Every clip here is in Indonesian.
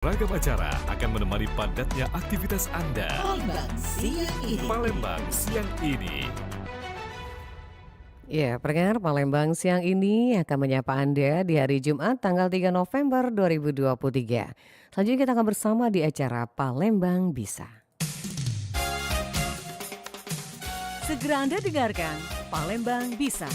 Ragam acara akan menemani padatnya aktivitas Anda. Palembang siang ini. Ya, pendengar Palembang siang ini akan menyapa Anda di hari Jumat tanggal 3 November 2023. Selanjutnya kita akan bersama di acara Palembang Bisa. Segera Anda dengarkan Palembang Bisa.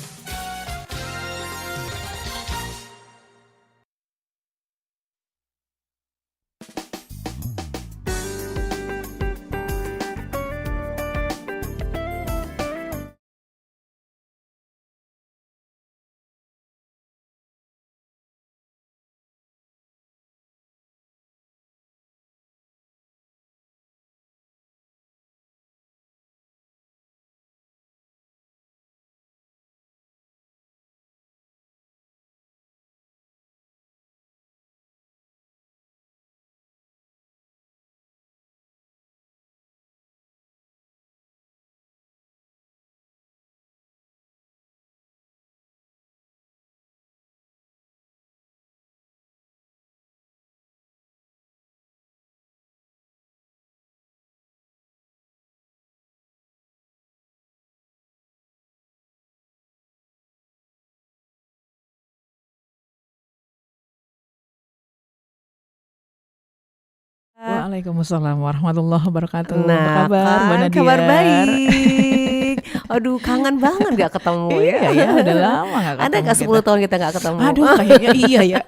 Waalaikumsalam warahmatullahi wabarakatuh. Apa Nah, kabar Mbak kan Nadia? kabar baik. Aduh, kangen banget gak ketemu ya. Iya ya, udah lama gak Ada ketemu gak 10 kita. tahun kita gak ketemu? Aduh, kayaknya iya ya.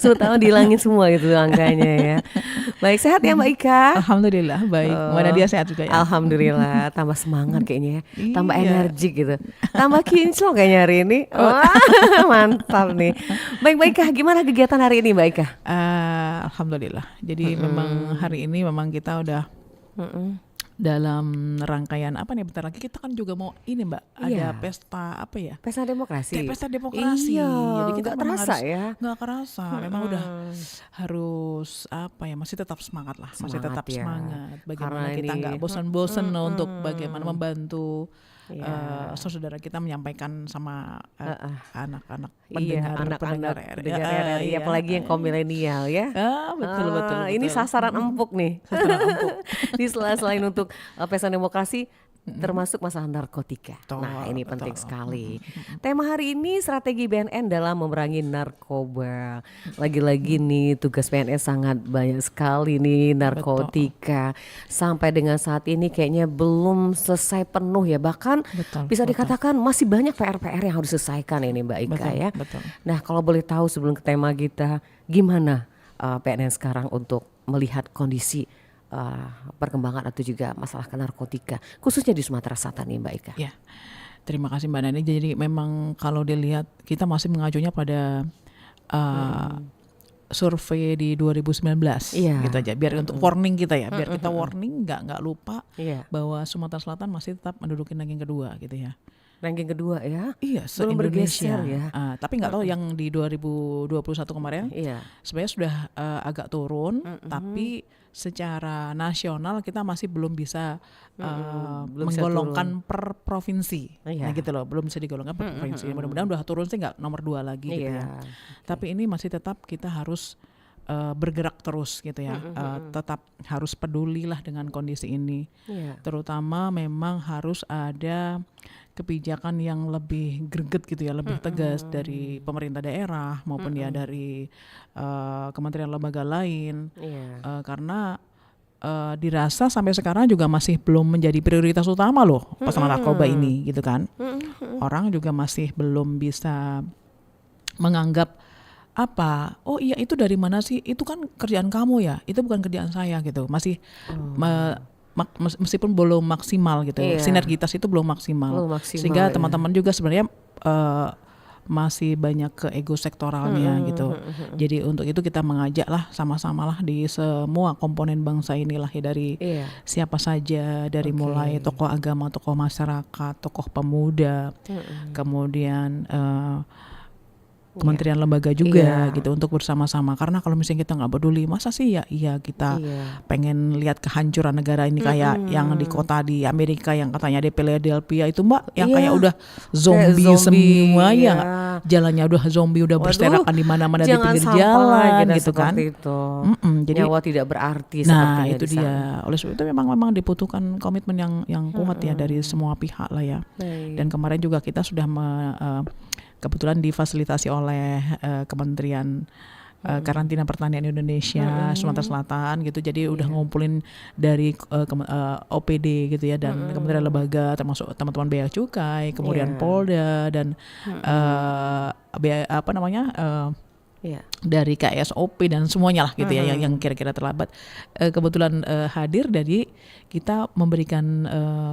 10 tahun dihilangin semua gitu angkanya ya. Baik, sehat ya Mbak Ika? Alhamdulillah baik. Mbak Nadia sehat juga ya? Alhamdulillah, tambah semangat kayaknya ya, tambah Iya. energik gitu, tambah kinclong kayaknya hari ini. Wah, mantap nih. Baik Mbak Ika, gimana kegiatan hari ini Mbak Ika? Alhamdulillah. Jadi memang hari ini memang kita udah Mm-mm. dalam rangkaian apa nih, bentar lagi kita kan juga mau ini Mbak, ada Iya. pesta apa ya? Pesta demokrasi. Kayak pesta demokrasi. Iya, Jadi kita nggak memang terasa harus ya. nggak kerasa. Memang udah harus apa ya? Masih tetap semangat lah. Masih Semangat tetap ya. semangat. Bagaimana Karena kita ini, nggak bosan-bosan untuk bagaimana membantu Iya. saudara kita menyampaikan sama anak-anak Iya, pendengar anak-anak pendengar RRI, iya. apalagi yang kaum milenial ya. Betul. Ini sasaran empuk nih. Sasaran empuk. Di selain untuk pesta demokrasi, termasuk masalah narkotika. Betul, Nah, ini betul. penting sekali. Tema hari ini strategi BNN dalam memerangi narkoba. Lagi-lagi nih tugas PNS sangat banyak sekali nih narkotika. Sampai dengan saat ini kayaknya belum selesai penuh ya. Bahkan Betul, bisa betul. dikatakan masih banyak PR-PR yang harus diselesaikan ini Mbak Ika Betul, ya. betul. Nah, kalau boleh tahu sebelum ke tema kita, gimana PNN sekarang untuk melihat kondisi perkembangan atau juga masalah narkotika, khususnya di Sumatera Selatan nih Mbak Ika? Ya, terima kasih Mbak Nani. Jadi memang kalau dilihat kita masih mengacunya pada survei di 2019 Iya. gitu aja. Biar untuk warning kita ya, biar kita warning nggak lupa Iya. bahwa Sumatera Selatan masih tetap menduduki ranking kedua gitu ya. Ranking kedua ya? Iya, Belum se-Indonesia. bergeser ya? Tapi nggak tahu yang di 2021 kemarin Iya. sebenarnya sudah agak turun, tapi secara nasional kita masih belum bisa Belum bisa menggolongkan per provinsi. Iya. Nah gitu loh, belum bisa digolongkan per provinsi. Mudah-mudahan udah turun sih nggak nomor 2 lagi gitu Iya. ya. Tapi ini masih tetap kita harus bergerak terus gitu ya. Tetap harus pedulilah dengan kondisi ini. Iya. Terutama memang harus ada kebijakan yang lebih greget gitu ya, lebih tegas dari pemerintah daerah maupun ya dari kementerian lembaga lain. Iya. Karena dirasa sampai sekarang juga masih belum menjadi prioritas utama loh masalah narkoba ini gitu kan. Orang juga masih belum bisa menganggap apa, oh iya itu dari mana sih, itu kan kerjaan kamu ya, itu bukan kerjaan saya gitu. Masih meskipun belum maksimal gitu, Iya. sinergitas itu belum maksimal, Belum maksimal, sehingga ya. teman-teman juga sebenarnya masih banyak ke ego sektoralnya gitu. Jadi untuk itu kita mengajak lah sama-sama lah di semua komponen bangsa inilah ya, dari Iya. siapa saja, dari mulai tokoh agama, tokoh masyarakat, tokoh pemuda, kemudian kementerian lembaga juga Iya. gitu untuk bersama-sama. Karena kalau misalnya kita nggak peduli, masa sih ya iya kita pengen lihat kehancuran negara ini kayak yang di kota di Amerika yang katanya di Philadelphia itu Mbak yang Iya. kayak udah zombie, Kayak zombie, semua iya. ya jalannya udah zombie udah Waduh, berserakan di mana-mana di jangan pinggir sampai jalan kita gitu kan. seperti itu. Jadi Nyawa tidak berarti nah sepertinya itu di sana. dia. Oleh sebab itu memang dibutuhkan komitmen yang kuat ya dari semua pihak lah ya. Baik. Dan kemarin juga kita sudah kebetulan difasilitasi oleh Kementerian Karantina Pertanian Indonesia Sumatera Selatan gitu. Jadi udah ngumpulin dari OPD gitu ya dan Kementerian Lembaga termasuk teman-teman Bea Cukai, kemudian Polda dan apa namanya Iya. dari KSOP dan semuanya lah gitu ya yang kira-kira terlambat kebetulan hadir. Jadi kita memberikan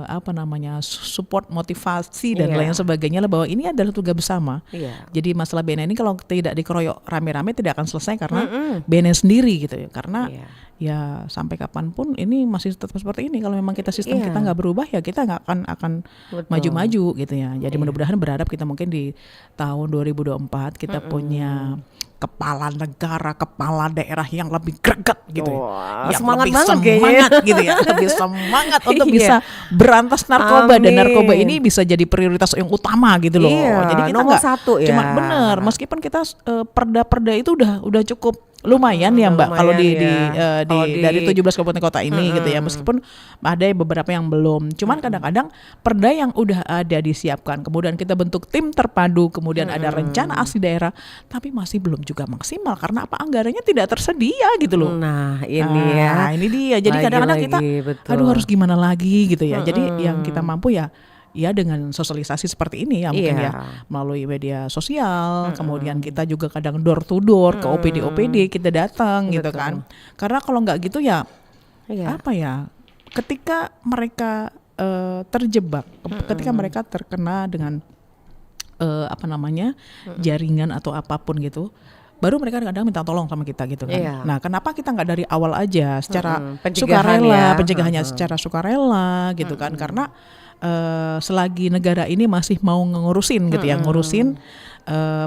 apa namanya support, motivasi dan lain sebagainya lah bahwa ini adalah tugas bersama. Iya. Jadi masalah BNN ini kalau tidak dikeroyok rame-rame tidak akan selesai karena BNN sendiri gitu ya. Karena ya sampai kapanpun ini masih tetap seperti ini. Kalau memang kita sistem kita nggak berubah ya kita nggak akan maju-maju gitu ya. Jadi mudah-mudahan berharap kita mungkin di tahun 2024 kita punya kepala negara, kepala daerah yang lebih greget gitu Wah, ya. Yang semangat lebih banget semangat gitu ya. Lebih semangat untuk Iya. bisa berantas narkoba dan Amin. narkoba ini bisa jadi prioritas yang utama gitu loh. Iya, Jadi kita nomor nggak satu ya. cuma bener meskipun kita perda-perda itu udah cukup lumayan ya Mbak kalau lumayan di ya. Kalau di- dari 17 kabupaten kota ini gitu ya, meskipun ada beberapa yang belum. Cuman kadang-kadang perda yang udah ada disiapkan, kemudian kita bentuk tim terpadu, kemudian ada rencana aksi daerah, tapi masih belum juga maksimal karena apa, anggarannya tidak tersedia gitu loh. Nah, ini ya. Nah, ini dia. Jadi kadang-kadang kita Betul. aduh harus gimana lagi gitu ya. Jadi yang kita mampu ya dengan sosialisasi seperti ini ya mungkin Iya. ya melalui media sosial, kemudian kita juga kadang door to door ke OPD kita datang gitu kan. Karena kalau nggak gitu ya Iya. apa ya, ketika mereka terjebak, ketika mereka terkena dengan apa namanya jaringan atau apapun gitu, baru mereka kadang minta tolong sama kita gitu kan. Iya. Nah, kenapa kita nggak dari awal aja secara Pencegahan sukarela, ya. pencegahannya secara sukarela gitu kan? Karena selagi negara ini masih mau ngurusin gitu ya, ngurusin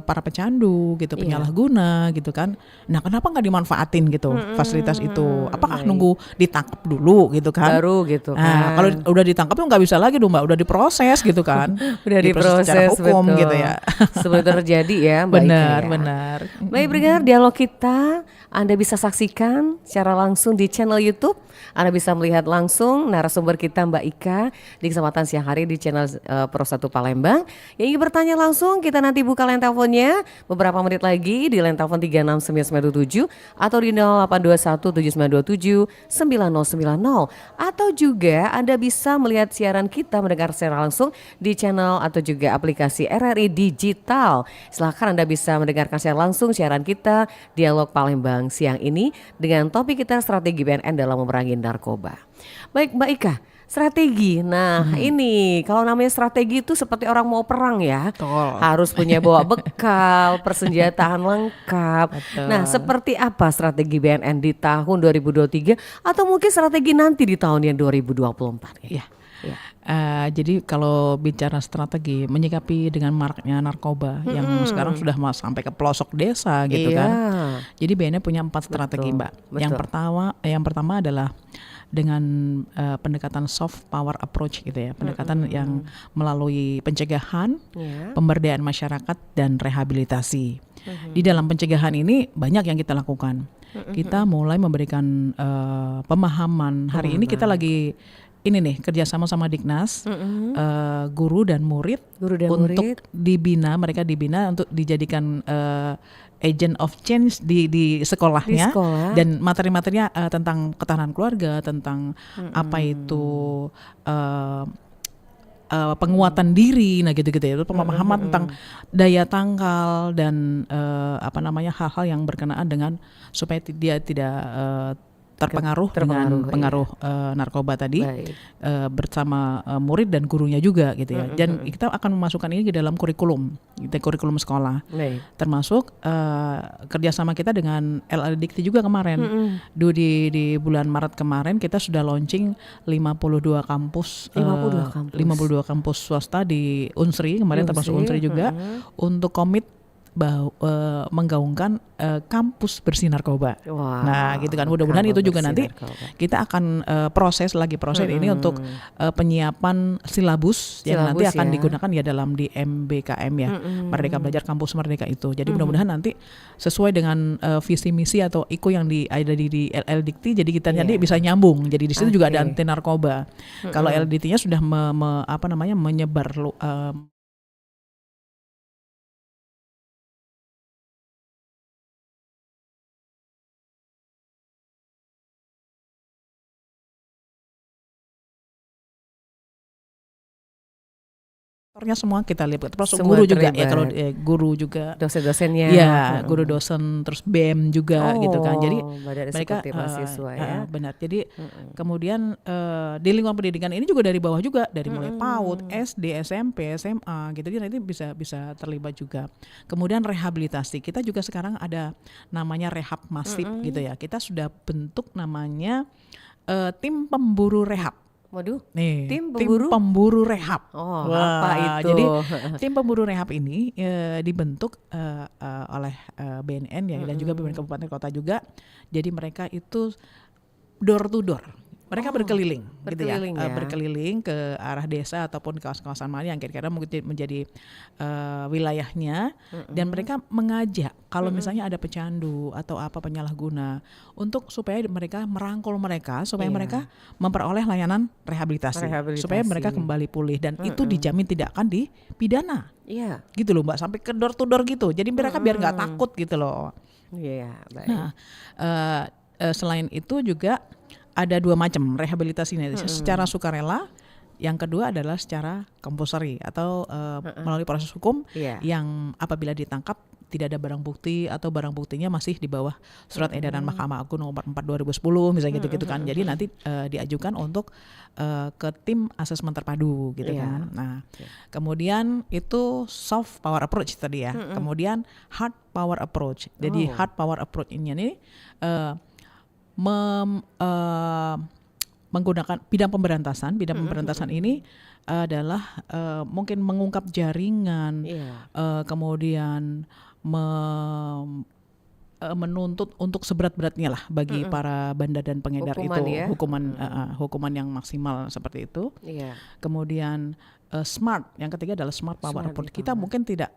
para pecandu gitu, penyalahguna gitu kan. Nah, kenapa nggak dimanfaatin gitu fasilitas itu? Apakah nunggu ditangkap dulu gitu kan? Baru gitu kan. Nah, kalau udah ditangkap tuh nggak bisa lagi dong Mbak, udah diproses gitu kan. Udah diproses secara hukum betul. gitu ya. Sebelum terjadi ya Mbak Ika Benar, ya. benar. Baik pendengar, dialog kita Anda bisa saksikan secara langsung di channel YouTube. Anda bisa melihat langsung narasumber kita Mbak Ika di kesempatan siang hari di channel Pro 1 Palembang. Yang ingin bertanya langsung, kita nanti buka line teleponnya beberapa menit lagi di line telepon 36997 atau di 082179279090. Atau juga Anda bisa melihat siaran kita, mendengar secara langsung di channel atau juga aplikasi RRI Digital. Silahkan Anda bisa mendengarkan secara langsung siaran kita Dialog Palembang siang ini dengan topik kita strategi BNN dalam memerangi narkoba. Baik Mbak Ika, strategi. Nah ini kalau namanya strategi itu seperti orang mau perang ya. Betul. Harus punya bawa bekal, persenjataan lengkap. Betul. Nah seperti apa strategi BNN di tahun 2023 atau mungkin strategi nanti di tahun yang 2024 ini? Iya. Jadi kalau bicara strategi menyikapi dengan maraknya narkoba yang sekarang sudah sampai ke pelosok desa gitu Iya. kan. Jadi BNN punya 4 strategi Mbak. betul. Yang pertama adalah dengan pendekatan soft power approach gitu ya, pendekatan yang melalui pencegahan, Iya. pemberdayaan masyarakat dan rehabilitasi. Di dalam pencegahan ini banyak yang kita lakukan. Kita mulai memberikan pemahaman. Hari ini kita lagi ini nih kerjasama sama Dignas, guru dan murid untuk murid. mereka dibina untuk dijadikan agent of change di sekolahnya. Di sekolah. Dan materi-materinya tentang ketahanan keluarga, tentang apa itu penguatan diri, nah gitu-gitu ya, itu pemahaman tentang daya tangkal dan apa namanya hal-hal yang berkenaan dengan supaya dia tidak terpengaruh dengan pengaruh narkoba tadi, bersama murid dan gurunya juga gitu ya. Dan kita akan memasukkan ini ke dalam kurikulum sekolah. Termasuk kerjasama kita dengan LL Dikti juga kemarin. Di bulan Maret kemarin kita sudah launching 52 kampus 52 kampus swasta di Unsri kemarin, termasuk Unsri juga, untuk komit menggaungkan kampus bersih narkoba. Wow, Nah, gitu kan. Mudah-mudahan itu juga bersih nanti narkoba. kita akan proses ini untuk penyiapan silabus yang nanti Silabus akan ya. digunakan ya dalam di MBKM ya, Merdeka Belajar Kampus Merdeka itu. Jadi mudah-mudahan nanti sesuai dengan visi misi atau IKO yang ada di LLDikti, jadi kita nanti bisa nyambung. Jadi di situ juga ada anti narkoba. Kalau LLDikti-nya sudah menyebar semua kita lihat, termasuk Semua guru juga ya, terlibat. kalau guru juga, Dosen-dosennya. ya guru dosen, terus BEM juga gitu kan. Jadi Badan mereka Eksekutif Mahasiswa ya. benar. Jadi kemudian di lingkungan pendidikan ini juga dari bawah juga, dari mulai PAUD, SD, SMP, SMA gitu. Jadi nanti bisa terlibat juga. Kemudian rehabilitasi, kita juga sekarang ada namanya rehab masif gitu ya. Kita sudah bentuk namanya tim pemburu rehab. Waduh, Nih, tim tim pemburu? pemburu rehab. Oh, Wah, apa itu? Jadi tim pemburu rehab ini dibentuk oleh BNN ya, dan juga BNN Kabupaten Kota juga. Jadi mereka itu door to door. Mereka berkeliling gitu ya, berkeliling ya. berkeliling ke arah desa ataupun kawasan-kawasan mana yang kira-kira mungkin menjadi wilayahnya, dan mereka mengajak kalau misalnya ada pecandu atau apa penyalahguna, untuk supaya mereka merangkul mereka supaya mereka memperoleh layanan rehabilitasi, supaya mereka kembali pulih, dan itu dijamin tidak akan dipidana. Iya. Gitu loh Mbak, sampai ke door to door gitu. Jadi mereka biar nggak takut gitu loh. Iya, baik. Nah, selain itu juga ada dua macam rehabilitasi ini, secara sukarela, yang kedua adalah secara compulsory atau melalui proses hukum, yang apabila ditangkap tidak ada barang bukti atau barang buktinya masih di bawah surat edaran Mahkamah Agung nomor 4 2010 misalnya gitu kan. Jadi nanti diajukan untuk ke tim asesmen terpadu gitu kan. Nah, kemudian itu soft power approach tadi ya. Kemudian hard power approach. Jadi hard power approach ini menggunakan bidang pemberantasan ini adalah mungkin mengungkap jaringan, kemudian menuntut untuk seberat-beratnya lah bagi para bandar dan pengedar hukuman yang maksimal seperti itu. Kemudian smart, yang ketiga adalah smart power approach. Kita mungkin tidak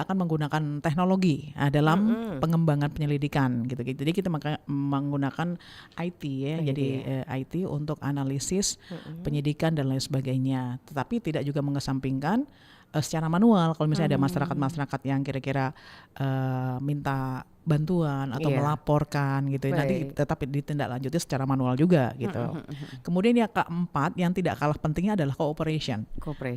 akan menggunakan teknologi dalam pengembangan penyelidikan gitu. Jadi kita menggunakan IT ya, jadi IT untuk analisis penyidikan dan lain sebagainya. Tetapi tidak juga mengesampingkan secara manual kalau misalnya ada masyarakat yang kira-kira minta bantuan atau melaporkan gitu, nanti tetap ditindaklanjuti secara manual juga gitu. Kemudian yang keempat yang tidak kalah pentingnya adalah cooperation.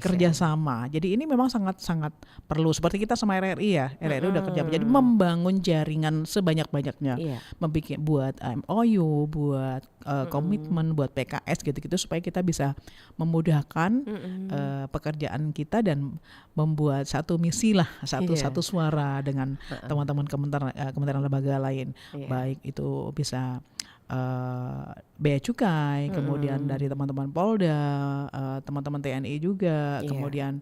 Kerjasama. Jadi ini memang sangat-sangat perlu, seperti kita sama RRI ya, RRI udah kerja, jadi membangun jaringan sebanyak-banyaknya, buat MOU, buat komitmen, buat PKS gitu-gitu, supaya kita bisa memudahkan pekerjaan kita dan membuat satu misi lah, satu suara dengan teman-teman kementerian lembaga lain, baik itu bisa Bea Cukai, kemudian dari teman-teman Polda, teman-teman TNI juga, kemudian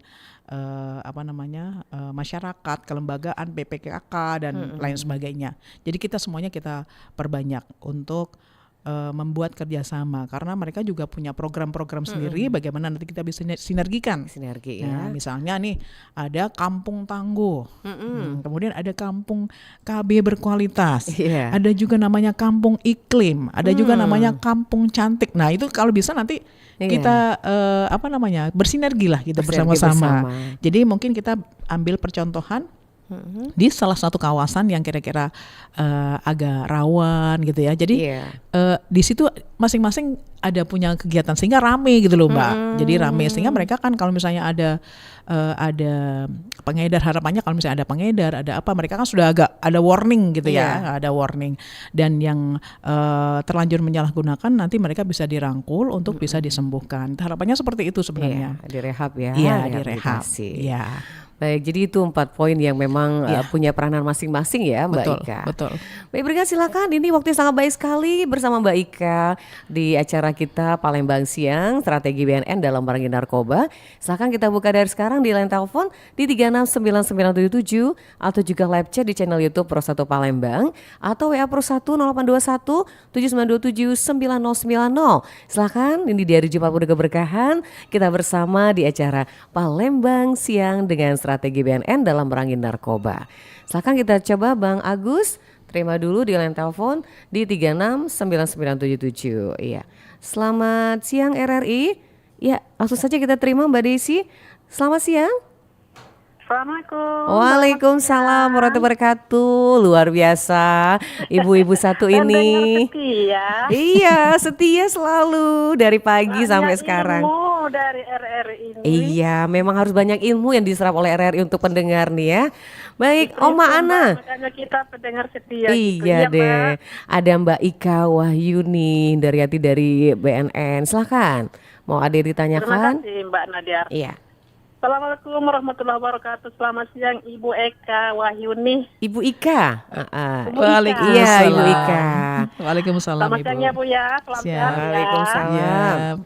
masyarakat, kelembagaan, PPKK dan lain sebagainya. Jadi kita semuanya kita perbanyak untuk membuat kerjasama, karena mereka juga punya program-program sendiri bagaimana nanti kita bisa sinergikan. Nah, misalnya nih ada kampung tangguh, kemudian ada kampung KB berkualitas, ada juga namanya kampung iklim, ada juga namanya kampung cantik. Nah itu kalau bisa nanti kita bersinergi lah kita bersama-sama. Jadi mungkin kita ambil percontohan di salah satu kawasan yang kira-kira agak rawan gitu ya. Jadi di situ masing-masing ada punya kegiatan sehingga rame gitu loh Mbak. Jadi rame sehingga mereka kan kalau misalnya ada pengedar, harapannya kalau misalnya ada pengedar, ada apa, mereka kan sudah agak ada warning gitu ya, ada warning. Dan yang terlanjur menyalahgunakan nanti mereka bisa dirangkul untuk bisa disembuhkan. Harapannya seperti itu sebenarnya. Direhab ya. Iya, direhab. Iya. Baik, jadi itu 4 poin yang memang Iya. punya peranan masing-masing ya Mbak Betul, Ika. betul. Baik, Brigade silakan. Ini waktu yang sangat baik sekali bersama Mbak Ika di acara kita Palembang Siang, Strategi BNN dalam Merangi Narkoba. Silakan kita buka dari sekarang di line telepon di 369977 atau juga live chat di channel YouTube Pro 1 Palembang atau WA Pro 1 0821 7927 9090. Silakan, ini di hari Jumat Muda Keberkahan. Kita bersama di acara Palembang Siang dengan Strategi BNN dalam Merangi Narkoba. Silakan kita coba Bang Agus, terima dulu di line telepon di 369977. Iya. Selamat siang RRI. Ya, langsung saja kita terima Mbak Desi. Selamat siang. Assalamualaikum. Waalaikumsalam warahmatullahi wabarakatuh. Luar biasa ibu-ibu satu ini. Pendengar setia. Iya, setia selalu dari pagi sampai Banyak sekarang. ilmu dari RRI ini. Iya, memang harus banyak ilmu yang diserap oleh RRI untuk pendengar nih ya. Baik, Oma Ana. Makanya kita pendengar setia. Iya gitu. deh. Mbak. Ada Mbak Ika Wahyuni dari hati dari BNN. Silahkan. Mau ada yang Terima ditanyakan? kasih Mbak Nadia. Iya. Assalamualaikum warahmatullahi wabarakatuh. Selamat siang Ibu Eka Wahyuni. Ibu Ika. Ibu Waalaikumsalam. Iya, Ibu Ika. Waalaikumsalam Selamat Ibu. siang ya Bu ya. Selamat Siap. siang ya. Waalaikumsalam. Siap.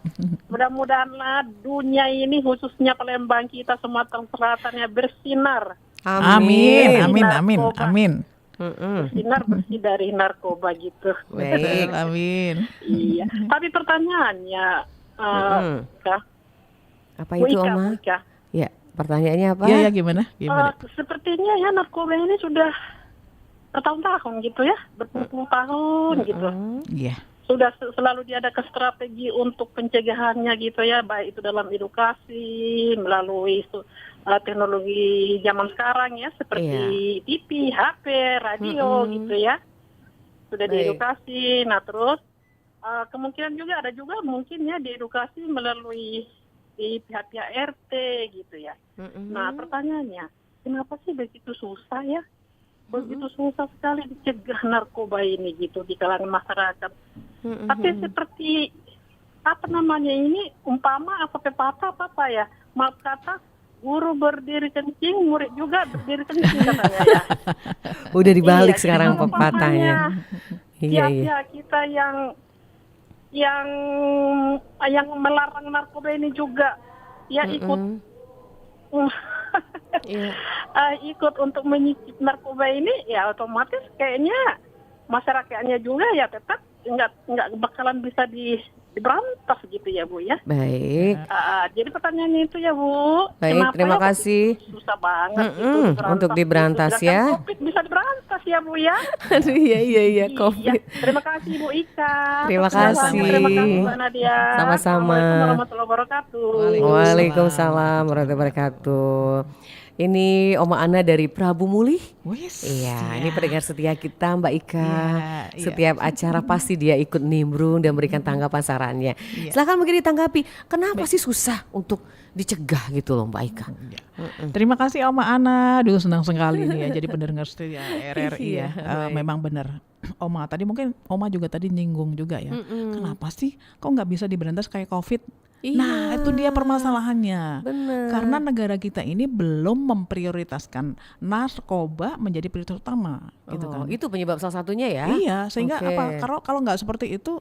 Mudah-mudahanlah dunia ini khususnya Palembang kita Sumatera Selatan ya bersinar. Amin, amin, Narkoba. amin, amin. Bersinar bersih dari narkoba gitu. Baik. Amin. Iya. Tapi pertanyaannya, Kak, Apa Bu itu, Ika, Oma? Bu Ika. Ya, pertanyaannya apa? Iya, ya gimana? Gimana? Sepertinya ya narkoba ini sudah bertahun-tahun gitu ya, berpuluh-puluh tahun gitu. Iya. Sudah selalu diadakan strategi untuk pencegahannya gitu ya, baik itu dalam edukasi, melalui teknologi zaman sekarang ya, seperti TV, HP, radio gitu ya. Sudah Baik. diedukasi, nah terus kemungkinan juga ada juga mungkin ya diedukasi melalui di pihak-pihak RT gitu ya. Nah pertanyaannya, kenapa sih begitu susah ya? Begitu susah sekali dicegah narkoba ini gitu di kalangan masyarakat. Tapi seperti apa namanya ini umpama apa pepatah apa ya? Maaf kata guru berdiri kencing, murid juga berdiri kencing katanya ya. Udah dibalik Iya, sekarang jadi pepatahnya. Iya, iya. Ya kita yang melarang narkoba ini juga ya ikut Iya. ikut untuk menyicip narkoba ini ya otomatis kayaknya masyarakatnya juga ya tetap nggak bakalan bisa diberantas gitu ya Bu ya. Baik. Jadi pertanyaannya itu ya Bu. Baik, kenapa terima ya kasih. susah banget gitu Untuk diberantas gitu. Sedangkan ya. COVID bisa diberantas ya Bu ya. Aduh, iya Iya, COVID. terima kasih Bu Ika. Terima Sama-sama. kasih. Terima kasih Mbak Nadia. Sama-sama. Assalamualaikum warahmatullahi wabarakatuh. Waalaikumsalam warahmatullahi wabarakatuh. Ini Oma Ana dari Prabu Mulih. Wis. Iya, ini pendengar setia kita Mbak Ika. Iya. Setiap acara pasti dia ikut nimbrung dan memberikan tanggapan sarannya. Iya. Silakan mungkin ditanggapi. Kenapa sih susah untuk dicegah gitu loh Mbak Ika? Terima kasih Oma Ana. Duh senang sekali nih ya jadi pendengar setia RRI Iya, ya. baik. Memang benar. Oma tadi mungkin Oma juga tadi nyinggung juga ya. Kenapa sih kok nggak bisa diberantas kayak COVID? Nah itu dia permasalahannya. Benar. Karena negara kita ini belum memprioritaskan narkoba menjadi prioritas utama, gitu kan? Itu penyebab salah satunya ya. Iya, sehingga Oke. apa? Kalau nggak seperti itu,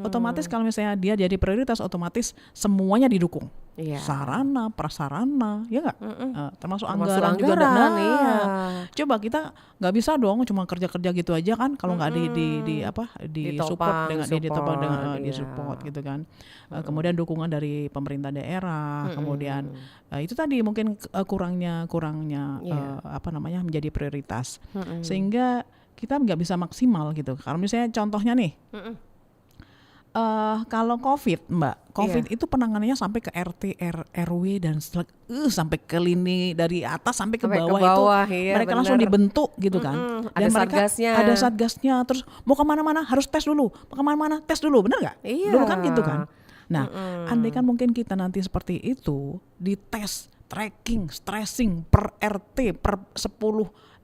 otomatis kalau misalnya dia jadi prioritas, otomatis semuanya didukung. Iya. Sarana, prasarana, ya nggak? Termasuk Termasuk anggaran juga. anggaran, Nah, iya. coba kita nggak bisa dong cuma kerja-kerja gitu aja kan? Kalau nggak di support dengan ditopang dengan iya. disupport gitu kan? Kemudian dukungan dari pemerintah daerah, kemudian itu tadi mungkin kurangnya menjadi prioritas, sehingga kita nggak bisa maksimal gitu. Kalau misalnya contohnya nih. Kalau COVID itu penanganannya sampai ke RT, RW dan sampai ke lini dari atas sampai ke Sampai ke bawah, bawah, itu iya, mereka benar. langsung dibentuk gitu kan. Ada mereka satgasnya. ada satgasnya. Terus mau kemana-mana harus tes dulu, mau kemana-mana tes dulu, benar nggak? Iya. Dulu kan gitu kan. Nah, andai kan mungkin kita nanti seperti itu, dites, tracking, stressing per RT, per 10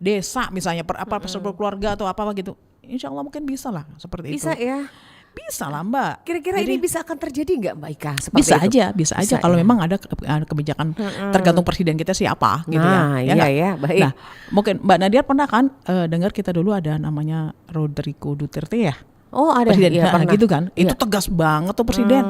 desa misalnya, per 10 keluarga atau apa gitu. Insya Allah mungkin bisa lah seperti Bisa itu. ya. Bisa lah Mbak. Kira-kira Jadi, ini bisa akan terjadi nggak Mbak Ika? Seperti bisa itu? aja, bisa aja Bisa kalau ya? memang ada kebijakan tergantung presiden kita siapa gitu Nah, ya. iya nggak? ya, baik. Nah, mungkin Mbak Nadia pernah kan dengar kita dulu ada namanya Rodrigo Duterte ya? Oh ada, Presiden iya pernah. gitu kan. Itu Iya. tegas banget tuh presiden.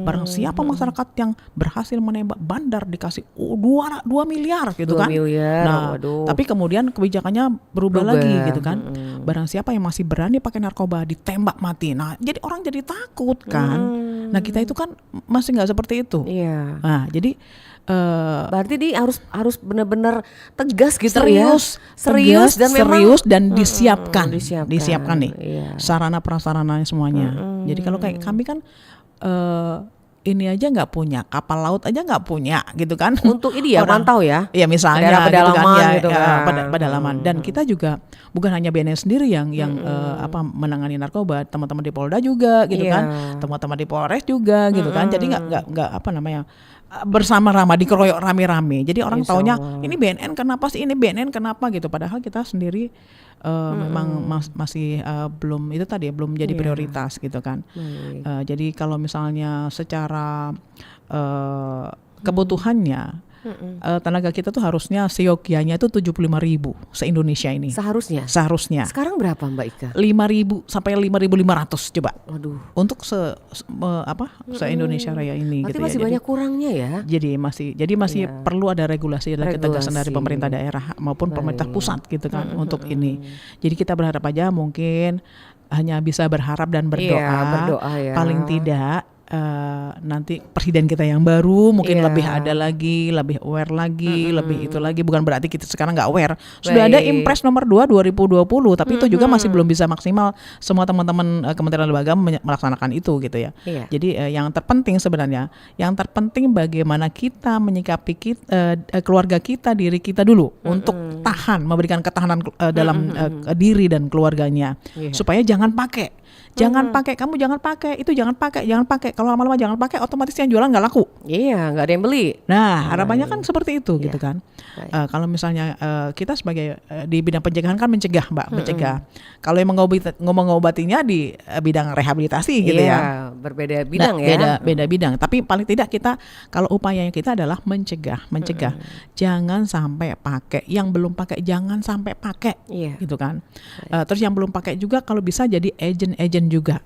Barang siapa masyarakat yang berhasil menembak bandar dikasih 2 miliar gitu 2 kan. miliar, Nah, waduh. tapi kemudian kebijakannya berubah Berubah, lagi gitu kan. Barang siapa yang masih berani pakai narkoba ditembak mati. Nah, jadi orang jadi takut kan. Nah, kita itu kan masih nggak seperti itu. Iya. Nah, jadi Berarti dia harus benar-benar tegas gitu serius, ya. Serius tegas, dan memang serius dan disiapkan, disiapkan. nih Iya. sarana prasarananya semuanya. Jadi kalau kayak kami kan ini aja nggak punya, kapal laut aja nggak punya gitu kan. Untuk ini ya mantau ya. Ya misalnya Daerah pedalaman gitu ya, kan. pedalaman. Dan kita juga bukan hanya BNN sendiri yang menangani narkoba, teman-teman di Polda juga gitu Iya. kan, teman-teman di Polres juga gitu kan. Jadi nggak bersama-sama dikeroyok rame-rame. Jadi orang Insya taunya Allah. ini BNN kenapa sih, ini BNN kenapa gitu. Padahal kita sendiri memang masih belum itu tadi ya, belum menjadi Iya. prioritas gitu kan. Baik. Jadi kalau misalnya secara kebutuhannya tenaga kita tuh harusnya seyogyanya itu 75.000 se-Indonesia ini. Seharusnya. Seharusnya Sekarang berapa Mbak Ika? 5.000 sampai 5.500 coba. Waduh. Untuk se-Indonesia Raya ini Berarti gitu ya. masih banyak kurangnya ya. Jadi masih Iya. perlu ada regulasi dan ketegasan dari Regulasi. pemerintah daerah maupun pemerintah Baik. pusat gitu kan untuk ini. Jadi kita berharap aja mungkin hanya bisa berharap dan berdoa. Iya, berdoa ya. Paling tidak nanti presiden kita yang baru mungkin Iya. lebih ada lagi, lebih aware lagi, lebih itu lagi. Bukan berarti kita sekarang nggak aware. Sudah ada Baik. Impres nomor 2 2020, tapi itu juga masih belum bisa maksimal semua teman-teman Kementerian Lembaga melaksanakan itu gitu ya. Iya. Jadi yang terpenting sebenarnya, yang terpenting bagaimana kita menyikapi keluarga kita, diri kita dulu untuk tahan, memberikan ketahanan dalam diri dan keluarganya, Iya. supaya jangan pakai. Jangan pakai, kamu jangan pakai, itu jangan pakai. Kalau lama-lama jangan pakai, otomatis yang jualan nggak laku. Iya, nggak ada yang beli. Nah, harapannya kan seperti itu gitu kan. Baik. Kalau misalnya kita sebagai di bidang pencegahan kan mencegah, Mbak, mencegah. Kalau yang mengobatinya di bidang rehabilitasi gitu Iya, ya. berbeda bidang Nah, ya. beda bidang. Tapi paling tidak kita, kalau upayanya kita adalah mencegah. Jangan sampai pakai. Yang belum pakai jangan sampai pakai. Iya. Gitu kan. Terus yang belum pakai juga kalau bisa jadi agent juga,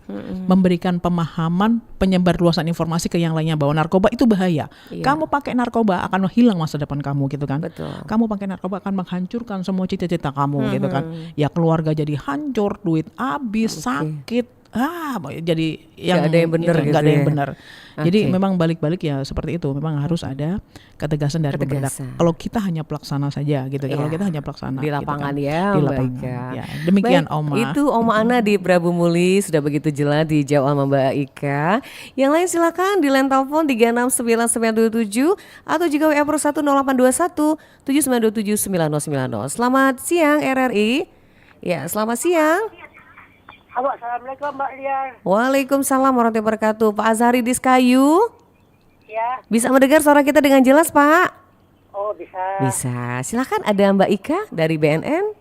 memberikan pemahaman, penyebar luasan informasi ke yang lainnya bahwa narkoba itu bahaya. Iya. Kamu pakai narkoba akan hilang masa depan kamu gitu kan. Betul. Kamu pakai narkoba akan menghancurkan semua cita-cita kamu gitu kan. Ya keluarga jadi hancur, duit habis, sakit. Jadi yang Nggak ada yang benar itu, gitu nggak ada yang ya. benar. Jadi Oke. memang balik-balik ya seperti itu. Memang harus ada ketegasan dari pemerintah. Ketegasan. Kalau kita hanya pelaksana saja gitu. Kalau Iya. kita hanya pelaksana Di gitu lapangan kan. ya, Di Mbak lapangan. Ika. Ya, demikian Baik, Oma. Itu Oma Ana di Prabu Muli sudah begitu jelas dijawab sama Mbak Ika. Yang lain silakan di line telepon 3699927 atau juga WA Pro 10821 7927 9090. Selamat siang RRI. Ya, selamat siang. Halo, assalamualaikum Mbak Lian. Waalaikumsalam warahmatullahi wabarakatuh. Pak Azhari di Skayu. Ya, Bisa mendengar suara kita dengan jelas, Pak? oh bisa. Bisa. Silakan, ada Mbak Ika dari BNN.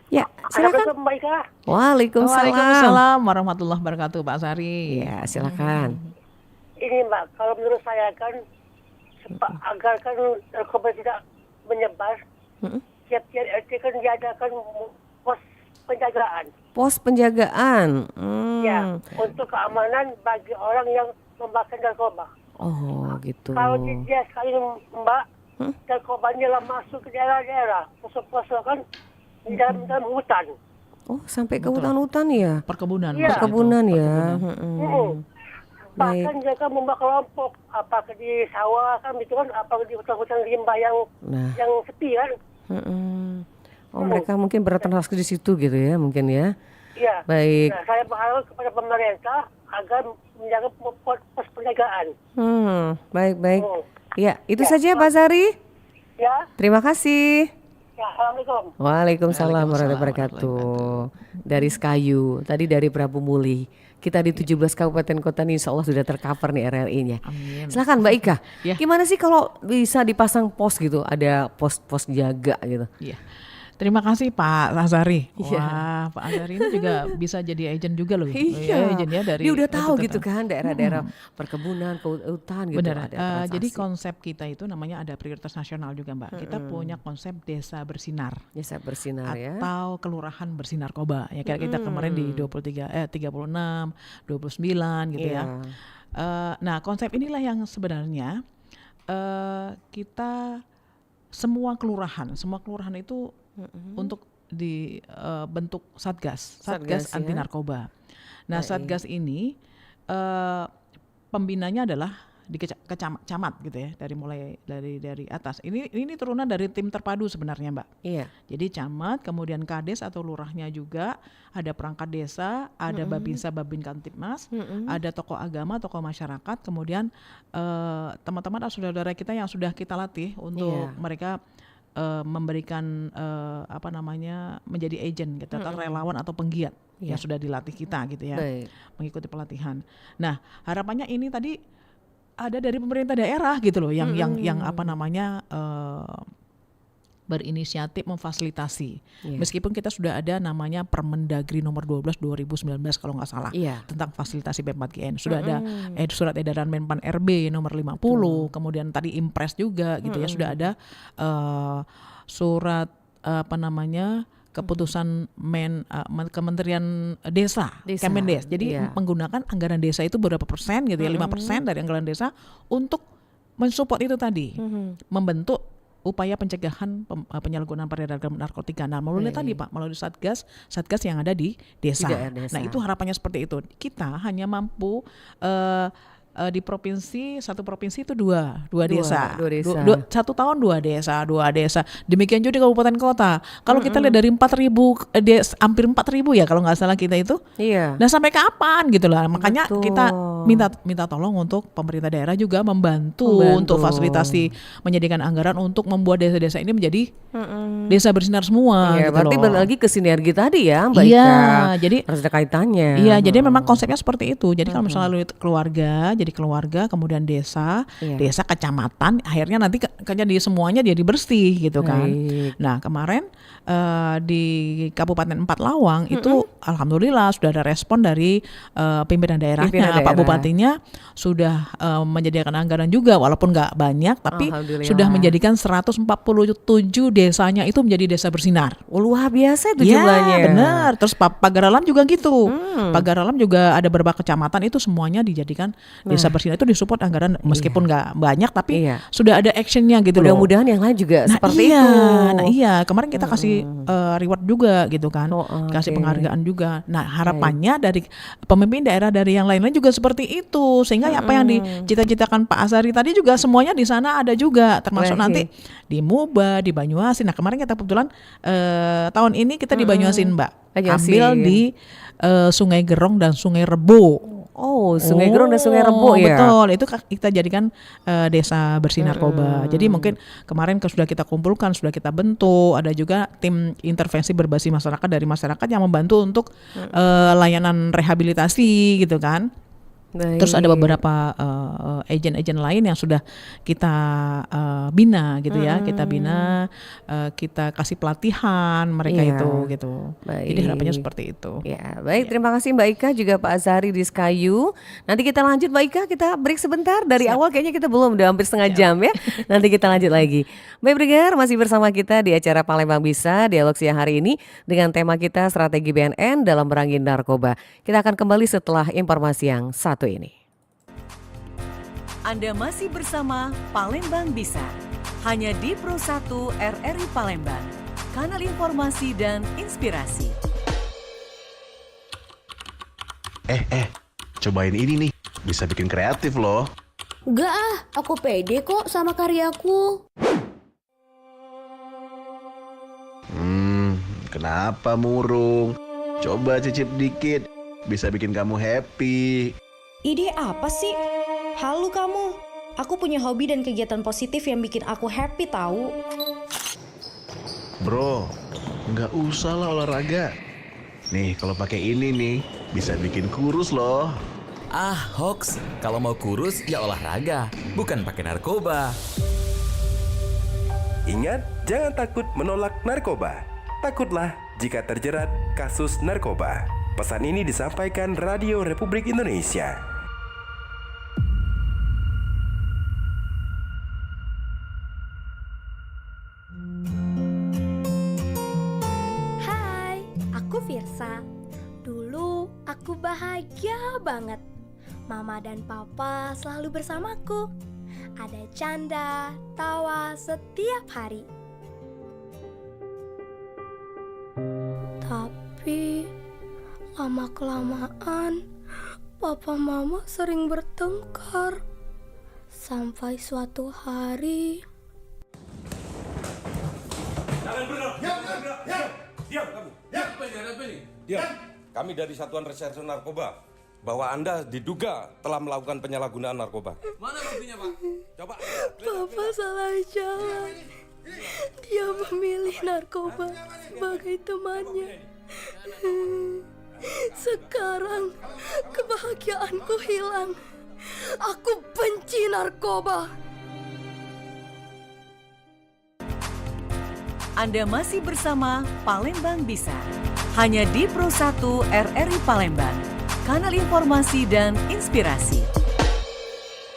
Ya, silakan. Assalamualaikum Mbak Ika. Waalaikumsalam. Waalaikumsalam warahmatullahi wabarakatuh Pak Sari. Ya, silakan. Ini Mbak, kalau menurut saya kan agar kan narkoba tidak menyebar, tiap-tiap RT kan diadakan pos penjagaan. Pos penjagaan. Ya, untuk keamanan bagi orang yang memakai narkoba. Oh, gitu. Kalau dia sekali Mbak, narkobanya lah masuk ke daerah-daerah, pos-pos kan di dalam hutan. Oh, sampai ke hutan-hutan ya? Perkebunan. Iya. maksud itu. Perkebunan ya. Bahkan mereka membuat kelompok, apakah di sawah kan gitu kan, apakah di hutan-hutan rimba yang Nah. sepi kan. Oh, mereka mungkin bertransaksi di situ gitu ya, mungkin ya. Iya. Baik. Nah, saya berharap kepada pemerintah agar menjaga pos penjagaan. Baik. Hmm. Ya, itu Ya, saja Pak Zari. Ya, Terima kasih. ya, assalamualaikum. Waalaikumsalam warahmatullahi Waalaikumsalam wabarakatuh. Dari Skayu, tadi dari Prabu Muli. Kita di 17 kabupaten kota nih insya Allah sudah tercover nih RRI-nya. Amin. Silakan Mbak Ika. Ya. Gimana sih kalau bisa dipasang pos gitu, ada pos-pos jaga gitu? Iya. Terima kasih Pak Azari. Iya. Wah, Pak Azari ini juga bisa jadi agent juga loh. Iya, Agent ya dari dia udah tahu betul-betul. gitu kan daerah-daerah perkebunan, hutan gitu. Benar. ada Jadi relaksasi. konsep kita itu namanya ada prioritas nasional juga Mbak. Kita punya konsep desa bersinar Desa bersinar ya. atau kelurahan bersinarkoba. Ya kayak kita kemarin di 36, 29 gitu Iya. ya. Nah konsep inilah yang sebenarnya kita semua kelurahan itu untuk dibentuk satgas Satgas, anti ya. narkoba. Nah Baik. satgas ini pembinanya adalah di camat gitu ya, dari atas. Ini turunan dari tim terpadu sebenarnya Mbak. Iya. Jadi camat, kemudian kades atau lurahnya juga, ada perangkat desa, ada babinsa, babin kantipmas, ada tokoh agama, tokoh masyarakat, kemudian teman-teman atau saudara kita yang sudah kita latih untuk Iya. mereka memberikan menjadi agent gitu, atau relawan atau penggiat yang sudah dilatih kita gitu ya, Baik. mengikuti pelatihan. Nah harapannya ini tadi ada dari pemerintah daerah gitu loh, yang berinisiatif memfasilitasi. Iya. Meskipun kita sudah ada namanya Permendagri nomor 12 2019 kalau nggak salah, Iya. tentang fasilitasi P4GN. Sudah ada surat edaran Menpan RB nomor 50, kemudian tadi Impres juga gitu ya, sudah ada surat keputusan Kementerian Desa. Kemendes. Jadi Iya. menggunakan anggaran desa itu berapa persen gitu ya, 5% dari anggaran desa untuk mensupport itu tadi, membentuk upaya pencegahan penyalahgunaan peredaran narkotika. Nah, melalui tadi Pak, melalui satgas yang ada di desa. Di daerah desa. Nah, itu harapannya seperti itu. Kita hanya mampu di satu provinsi itu dua desa. dua desa. Satu tahun dua desa. Demikian juga di kabupaten kota. Kalau kita lihat dari 4.000 hampir 4.000 ya kalau nggak salah kita itu. Iya. Nah sampai kapan gitu lah. Makanya Betul. kita minta tolong untuk pemerintah daerah juga membantu untuk fasilitasi, menyediakan anggaran untuk membuat desa-desa ini menjadi desa bersinar semua. Iya, gitu berarti loh. balik lagi ke sinergi tadi ya, Mbak Iya, Ika. jadi harus ada kaitannya. iya, jadi memang konsepnya seperti itu. Jadi kalau misalnya lalu keluarga, kemudian desa, Iya. desa, kecamatan, akhirnya nanti jadi semuanya jadi bersih gitu kan. Baik. Nah kemarin di Kabupaten 4 Lawang itu alhamdulillah sudah ada respon dari pimpinan daerahnya, Pak Bupatinya sudah menyediakan anggaran juga, walaupun nggak banyak, tapi Alhamdulillah. sudah menjadikan 147 desanya itu menjadi desa bersinar. Luar biasa itu jumlahnya. Ya benar. Terus Pagar Alam juga gitu. Pagar Alam juga ada beberapa kecamatan itu semuanya dijadikan desa bersinar, itu disupport anggaran meskipun nggak banyak, tapi Iya. sudah ada actionnya gitu loh. Mudah-mudahan yang lain juga Nah seperti iya, itu. nah iya kemarin kita kasih reward juga gitu kan, Oh, kasih oke. penghargaan juga. Nah harapannya dari pemimpin daerah dari yang lain-lain juga seperti itu, sehingga apa yang dicita-citakan Pak Azari tadi juga semuanya di sana ada juga, termasuk Baik. nanti di Muba, di Banyuasin. Nah kemarin kita kebetulan tahun ini kita di Banyuasin Mbak, Banyuasin. ambil di Sungai Gerong dan Sungai Rebo. Oh, Sungai Gerong dan Sungai Rebo ya. Betul, itu kita jadikan desa bersih narkoba. Jadi mungkin kemarin sudah kita kumpulkan, sudah kita bentuk, ada juga tim intervensi berbasis masyarakat dari masyarakat yang membantu untuk layanan rehabilitasi gitu kan. Baik. Terus ada beberapa agen-agen lain yang sudah kita bina gitu ya, kita bina, kita kasih pelatihan mereka Iya. itu gitu. Baik. Jadi harapannya seperti itu. Ya, baik. Terima kasih Mbak Ika, juga Pak Azari di Skayu. Nanti kita lanjut Mbak Ika, kita break sebentar. Dari awal kayaknya kita belum, udah hampir setengah jam ya. Nanti kita lanjut lagi. Baik Brigar, masih bersama kita di acara Palembang Bisa, dialog siang hari ini dengan tema kita strategi BNN dalam merangi narkoba. Kita akan kembali setelah informasi yang satu ini. Anda masih bersama Palembang Bisa, hanya di Pro 1 RRI Palembang, kanal informasi dan inspirasi. Cobain ini nih, bisa bikin kreatif loh. Enggak ah, aku pede kok sama karyaku. Kenapa murung? Coba cicip dikit, bisa bikin kamu happy. Ide apa sih? Halo kamu, aku punya hobi dan kegiatan positif yang bikin aku happy tahu. Bro, nggak usah lah olahraga. Nih, kalau pakai ini nih, bisa bikin kurus loh. Ah, hoax. Kalau mau kurus, ya olahraga, bukan pakai narkoba. Ingat, jangan takut menolak narkoba. Takutlah jika terjerat kasus narkoba. Pesan ini disampaikan Radio Republik Indonesia. Hai, aku Firsa. Dulu aku bahagia banget. Mama dan papa selalu bersamaku. Ada canda, tawa setiap hari. Tapi lama-kelamaan papa mama sering bertengkar. Sampai suatu hari Diam. Kami dari Satuan Reserse Narkoba bahwa Anda diduga telah melakukan penyalahgunaan narkoba. Mana buktinya, Pak? Coba. Papa salah jalan. Dia memilih narkoba sebagai temannya. Sekarang kebahagiaanku hilang. Aku benci narkoba. Anda masih bersama Palembang Bisa. Hanya di Pro 1 RRI Palembang. Kanal informasi dan inspirasi.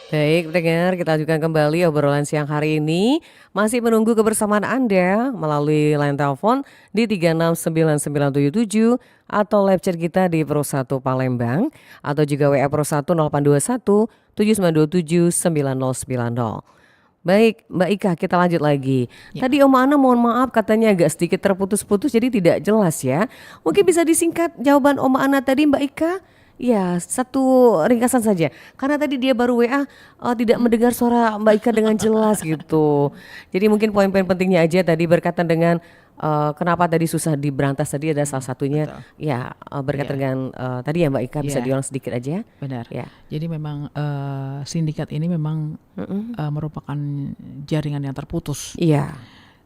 Baik, pendengar, kita lanjutkan kembali obrolan siang hari ini. Masih menunggu kebersamaan Anda melalui line telepon di 369977 atau live chat kita di Pro 1 Palembang atau juga WA Pro 1 0821 7927 9090. Baik, Mbak Ika, kita lanjut lagi. Tadi Oma Ana mohon maaf katanya agak sedikit terputus-putus jadi tidak jelas ya. Mungkin bisa disingkat jawaban Oma Ana tadi, Mbak Ika? Ya, satu ringkasan saja. Karena tadi dia baru WA tidak mendengar suara Mbak Ika dengan jelas gitu. Jadi mungkin poin-poin pentingnya aja tadi berkaitan dengan kenapa tadi susah diberantas tadi ada salah satunya. Betul. Ya berkaitan dengan tadi ya Mbak Ika bisa diulang sedikit aja. Benar. Ya. Jadi memang sindikat ini memang merupakan jaringan yang terputus. Iya.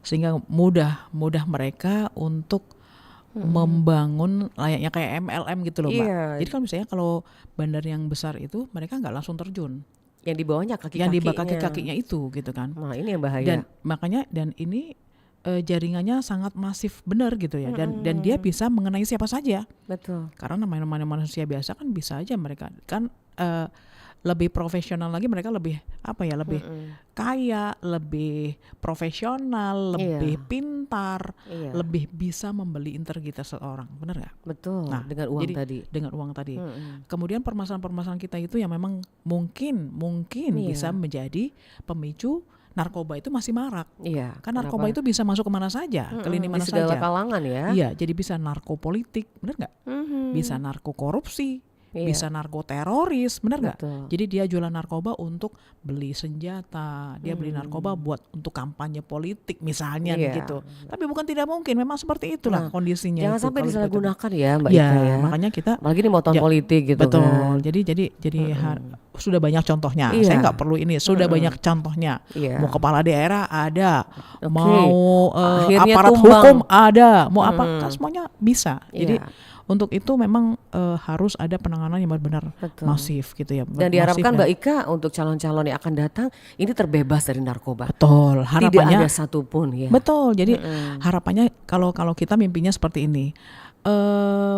Sehingga mudah mereka untuk membangun layaknya kayak MLM gitu loh Mbak. Iya. Jadi kan misalnya kalau bandar yang besar itu mereka nggak langsung terjun. Yang di bawahnya kaki-kakinya. Yang di bawah kaki-kakinya itu gitu kan. Nah ini yang bahaya. Dan ini jaringannya sangat masif benar gitu ya. Dan dia bisa mengenai siapa saja. Betul. Karena namanya manusia biasa kan bisa aja mereka kan lebih profesional lagi, mereka lebih lebih kaya, lebih profesional, lebih pintar, lebih bisa membeli integritas seseorang, benar nggak? Betul. Nah, dengan uang tadi. Dengan uang tadi. Kemudian permasalahan-permasalahan kita itu yang memang mungkin bisa menjadi pemicu narkoba itu masih marak. Iya. Kan narkoba itu bisa masuk kemana saja, ke lini mana saja. Di segala kalangan ya. Iya, jadi bisa narkopolitik, benar nggak? Bisa narkokorupsi. Bisa narkoteroris, benar nggak? Jadi dia jualan narkoba untuk beli senjata, dia beli narkoba buat untuk kampanye politik misalnya gitu. Tapi bukan tidak mungkin, memang seperti itulah kondisinya. Jangan itu, sampai disalahgunakan ya Mbak ya, Ika ya. Makanya kita, apalagi ini mau tahun politik gitu. Betul. Kan. Jadi sudah banyak contohnya. Saya nggak perlu ini, sudah banyak contohnya. Mau kepala daerah ada, mau aparat hukum ada, mau apa, kan semuanya bisa. Jadi untuk itu memang harus ada penanganan yang benar-benar masif gitu ya. Dan diharapkan Mbak Ika untuk calon-calon yang akan datang ini terbebas dari narkoba. Betul. Harapannya tidak ada satupun ya. Betul. Jadi harapannya kalau kita mimpinya seperti ini,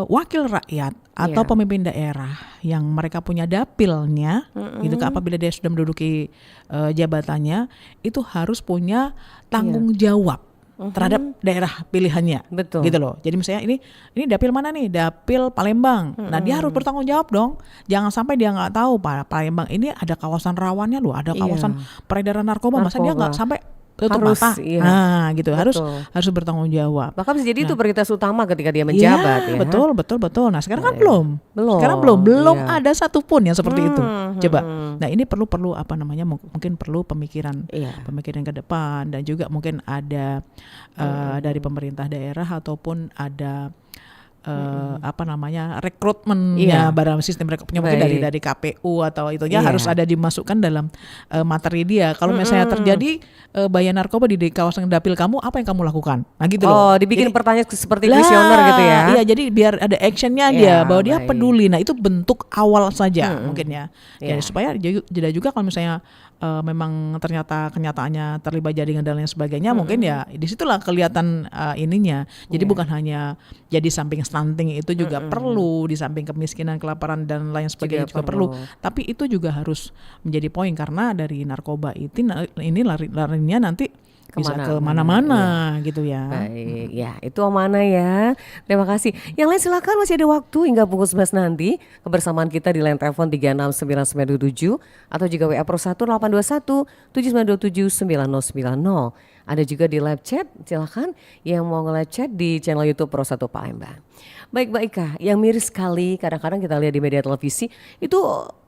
wakil rakyat atau pemimpin daerah yang mereka punya dapilnya, gitu kan, apabila dia sudah menduduki jabatannya, itu harus punya tanggung jawab terhadap daerah pilihannya. Betul. Gitu loh. Jadi misalnya ini dapil mana nih? Dapil Palembang. Nah, dia harus bertanggung jawab dong. Jangan sampai dia nggak tahu Palembang ini ada kawasan rawannya loh, ada kawasan peredaran narkoba. Masa dia nggak sampai tutup mata. Nah, gitu. Harus bertanggung jawab. Bahkan bisa jadi itu prioritas utama ketika dia menjabat ya. Betul. Nah, sekarang kan belum. Sekarang belum ada satupun yang seperti itu. Coba. Nah, ini perlu mungkin perlu pemikiran ke depan, dan juga mungkin ada dari pemerintah daerah ataupun ada rekrutmennya, barang sistem rekrutmennya mungkin dari KPU atau itunya harus ada dimasukkan dalam materi dia. Kalau misalnya terjadi bahaya narkoba di kawasan dapil kamu, apa yang kamu lakukan? Nah gitu loh. Dibikin pertanyaan seperti kuesioner gitu ya. Iya, jadi biar ada actionnya dia bahwa dia peduli. Nah itu bentuk awal saja mungkin ya. Supaya jeda juga kalau misalnya memang ternyata kenyataannya terlibat jaringan dan lain sebagainya, mungkin ya disitulah kelihatan ininya. Jadi bukan hanya jadi samping stunting itu juga perlu, di samping kemiskinan, kelaparan dan lain sebagainya juga perlu. Tapi itu juga harus menjadi poin, karena dari narkoba ini larinya nanti bisa ke mana-mana gitu ya. Baik, ya itu Omana ya. Terima kasih. Yang lain silakan, masih ada waktu hingga pukul 11 nanti kebersamaan kita di line telepon 3699927 atau juga WA Pro 1 821 7927 9090. Ada juga di live chat, silakan yang mau nge-live chat di channel YouTube Pro 1 Palembang. Baik Mbak Ika, yang miris sekali kadang-kadang kita lihat di media televisi itu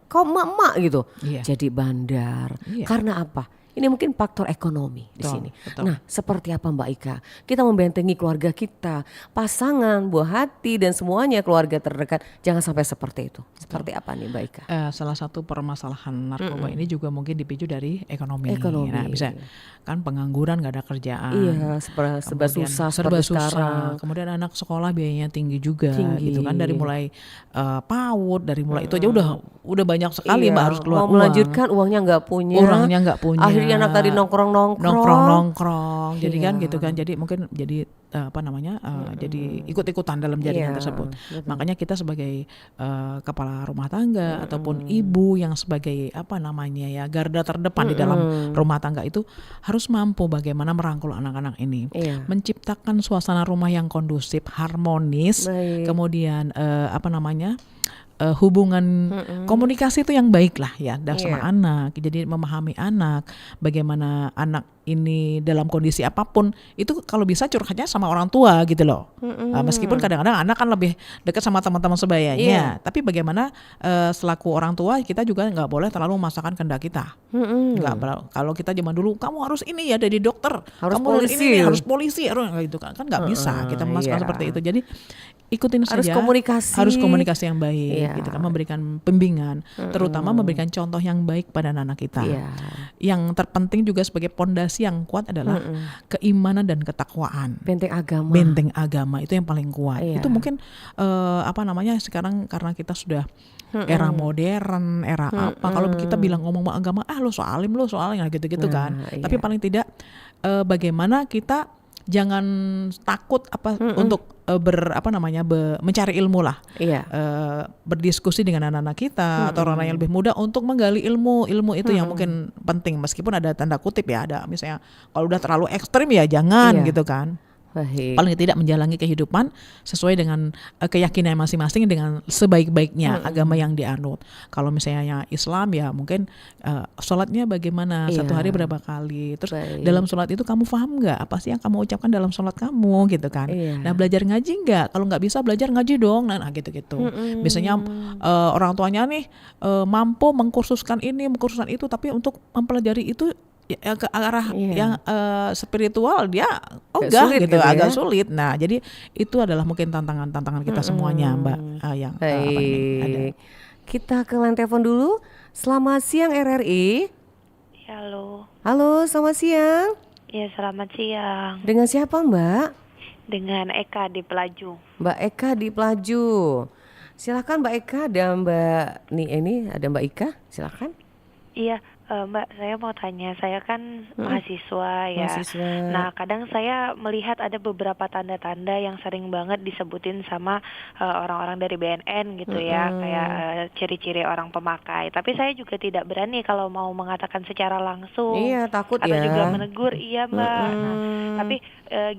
kaum emak-emak gitu. Jadi bandar. Karena apa? Ini mungkin faktor ekonomi di sini. Nah, seperti apa Mbak Ika? Kita membentengi keluarga kita, pasangan, buah hati dan semuanya keluarga terdekat. Jangan sampai seperti itu. Seperti apa nih Mbak Ika? Salah satu permasalahan narkoba ini juga mungkin dipicu dari ekonomi. Nah, bisa kan pengangguran, gak ada kerjaan. Iya, serba susah. Kemudian anak sekolah biayanya tinggi juga, gitu kan. Dari mulai PAUD, dari mulai itu aja udah banyak sekali Mbak harus keluar uang. Mau melanjutkan uangnya nggak punya. Akhirnya anak tadi nongkrong. Jadi kan gitu kan. Jadi mungkin jadi jadi ikut-ikutan dalam jaringan tersebut. Betul. Makanya kita sebagai kepala rumah tangga ataupun ibu yang sebagai garda terdepan di dalam rumah tangga itu harus mampu bagaimana merangkul anak-anak ini, menciptakan suasana rumah yang kondusif, harmonis, kemudian hubungan komunikasi itu yang baik lah ya sama anak. Jadi memahami anak, bagaimana anak ini dalam kondisi apapun itu kalau bisa curhatnya sama orang tua gitu loh. Meskipun kadang-kadang anak kan lebih dekat sama teman-teman sebayanya, tapi bagaimana selaku orang tua kita juga nggak boleh terlalu memaksakan kehendak kita. Kalau kita zaman dulu kamu harus ini ya jadi dokter, harus kamu polisi, harus polisi, gitu kan nggak bisa kita memaksakan seperti itu. Jadi ikutin saja. Harus komunikasi yang baik, gitu kan, memberikan pembimbingan, terutama memberikan contoh yang baik pada anak kita. Yang terpenting juga sebagai pondasi yang kuat adalah keimanan dan ketakwaan. Benteng agama itu yang paling kuat. Itu mungkin sekarang karena kita sudah era modern, era apa. Kalau kita bilang ngomong agama, lo soalim gitu-gitu kan. Tapi paling tidak bagaimana kita jangan takut untuk mencari ilmu lah, berdiskusi dengan anak-anak kita atau orang yang lebih muda untuk menggali ilmu itu yang mungkin penting, meskipun ada tanda kutip ya, ada misalnya kalau udah terlalu ekstrim ya jangan gitu kan. Paling tidak menjalani kehidupan sesuai dengan keyakinan masing-masing dengan sebaik-baiknya agama yang dianut. Kalau misalnya Islam ya mungkin sholatnya bagaimana, satu hari berapa kali, terus dalam sholat itu kamu paham nggak apa sih yang kamu ucapkan dalam sholat kamu gitu kan. Nah, belajar ngaji nggak? Kalau nggak bisa belajar ngaji dong. Nah gitu-gitu. Biasanya orang tuanya nih mampu mengkursuskan ini, mengkursuskan itu, tapi untuk mempelajari itu ya ke arah yang spiritual dia agak sulit. Nah, jadi itu adalah mungkin tantangan kita semuanya, Mbak. Baik. Kita ke line telepon dulu. Selamat siang RRI. Halo, selamat siang. Ya, selamat siang. Dengan siapa, Mbak? Dengan Eka di Pelaju. Mbak Eka di Pelaju. Silakan Mbak Eka, ada Mbak ada Mbak Ika, silakan. Iya, Mbak, saya mau tanya, saya kan mahasiswa ya. Nah, kadang saya melihat ada beberapa tanda-tanda yang sering banget disebutin sama orang-orang dari BNN gitu ya, kayak ciri-ciri orang pemakai. Tapi saya juga tidak berani kalau mau mengatakan secara langsung. Iya, takut atau ya. juga menegur, iya Mbak. Tapi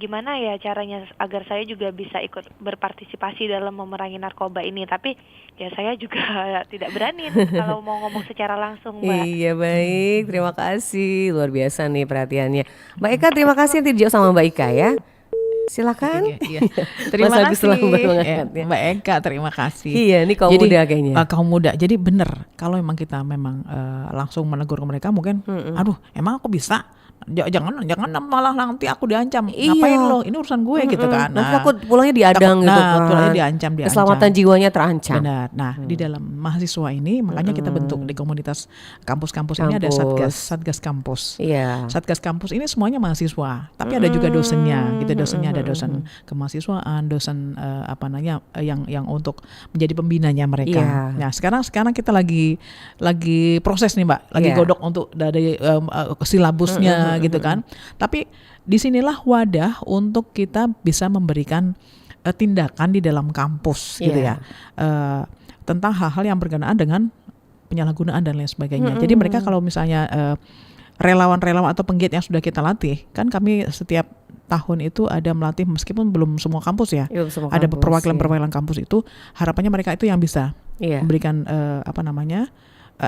gimana ya caranya agar saya juga bisa ikut berpartisipasi dalam memerangi narkoba ini? Tapi ya saya juga tidak berani kalau mau ngomong secara langsung, Mbak. Iya, baik, terima kasih, luar biasa nih perhatiannya. Mbak Eka, terima kasih nanti dijawab sama Mbak Ika ya. Silakan. Terima kasih Mbak Eka, terima kasih. Iya, ini kaum muda kayaknya. Kaum muda. Jadi benar, kalau memang kita langsung menegur ke mereka mungkin, aduh, emang aku bisa jangan malah nanti aku diancam. Ngapain lo? Ini urusan gue gitu kan. Nanti aku pulangnya diadang gitu kan. Pulangnya diancam. Keselamatan jiwanya terancam. Benar. Nah, di dalam mahasiswa ini makanya kita bentuk di komunitas kampus-kampus ini ada Satgas Kampus. Iya. Satgas Kampus ini semuanya mahasiswa, tapi ada juga dosennya. Gitu, dosennya ada dosen kemahasiswaan, dosen yang untuk menjadi pembinanya mereka. Iya. Nah, sekarang kita lagi proses nih, Mbak. Lagi godok untuk dari silabusnya gitu kan. Tapi disinilah wadah untuk kita bisa memberikan tindakan di dalam kampus gitu ya, tentang hal-hal yang berkenaan dengan penyalahgunaan dan lain sebagainya. Jadi mereka kalau misalnya relawan-relawan atau penggiat yang sudah kita latih, kan kami setiap tahun itu ada melatih meskipun belum semua kampus ya, ada perwakilan-perwakilan kampus itu, harapannya mereka itu yang bisa memberikan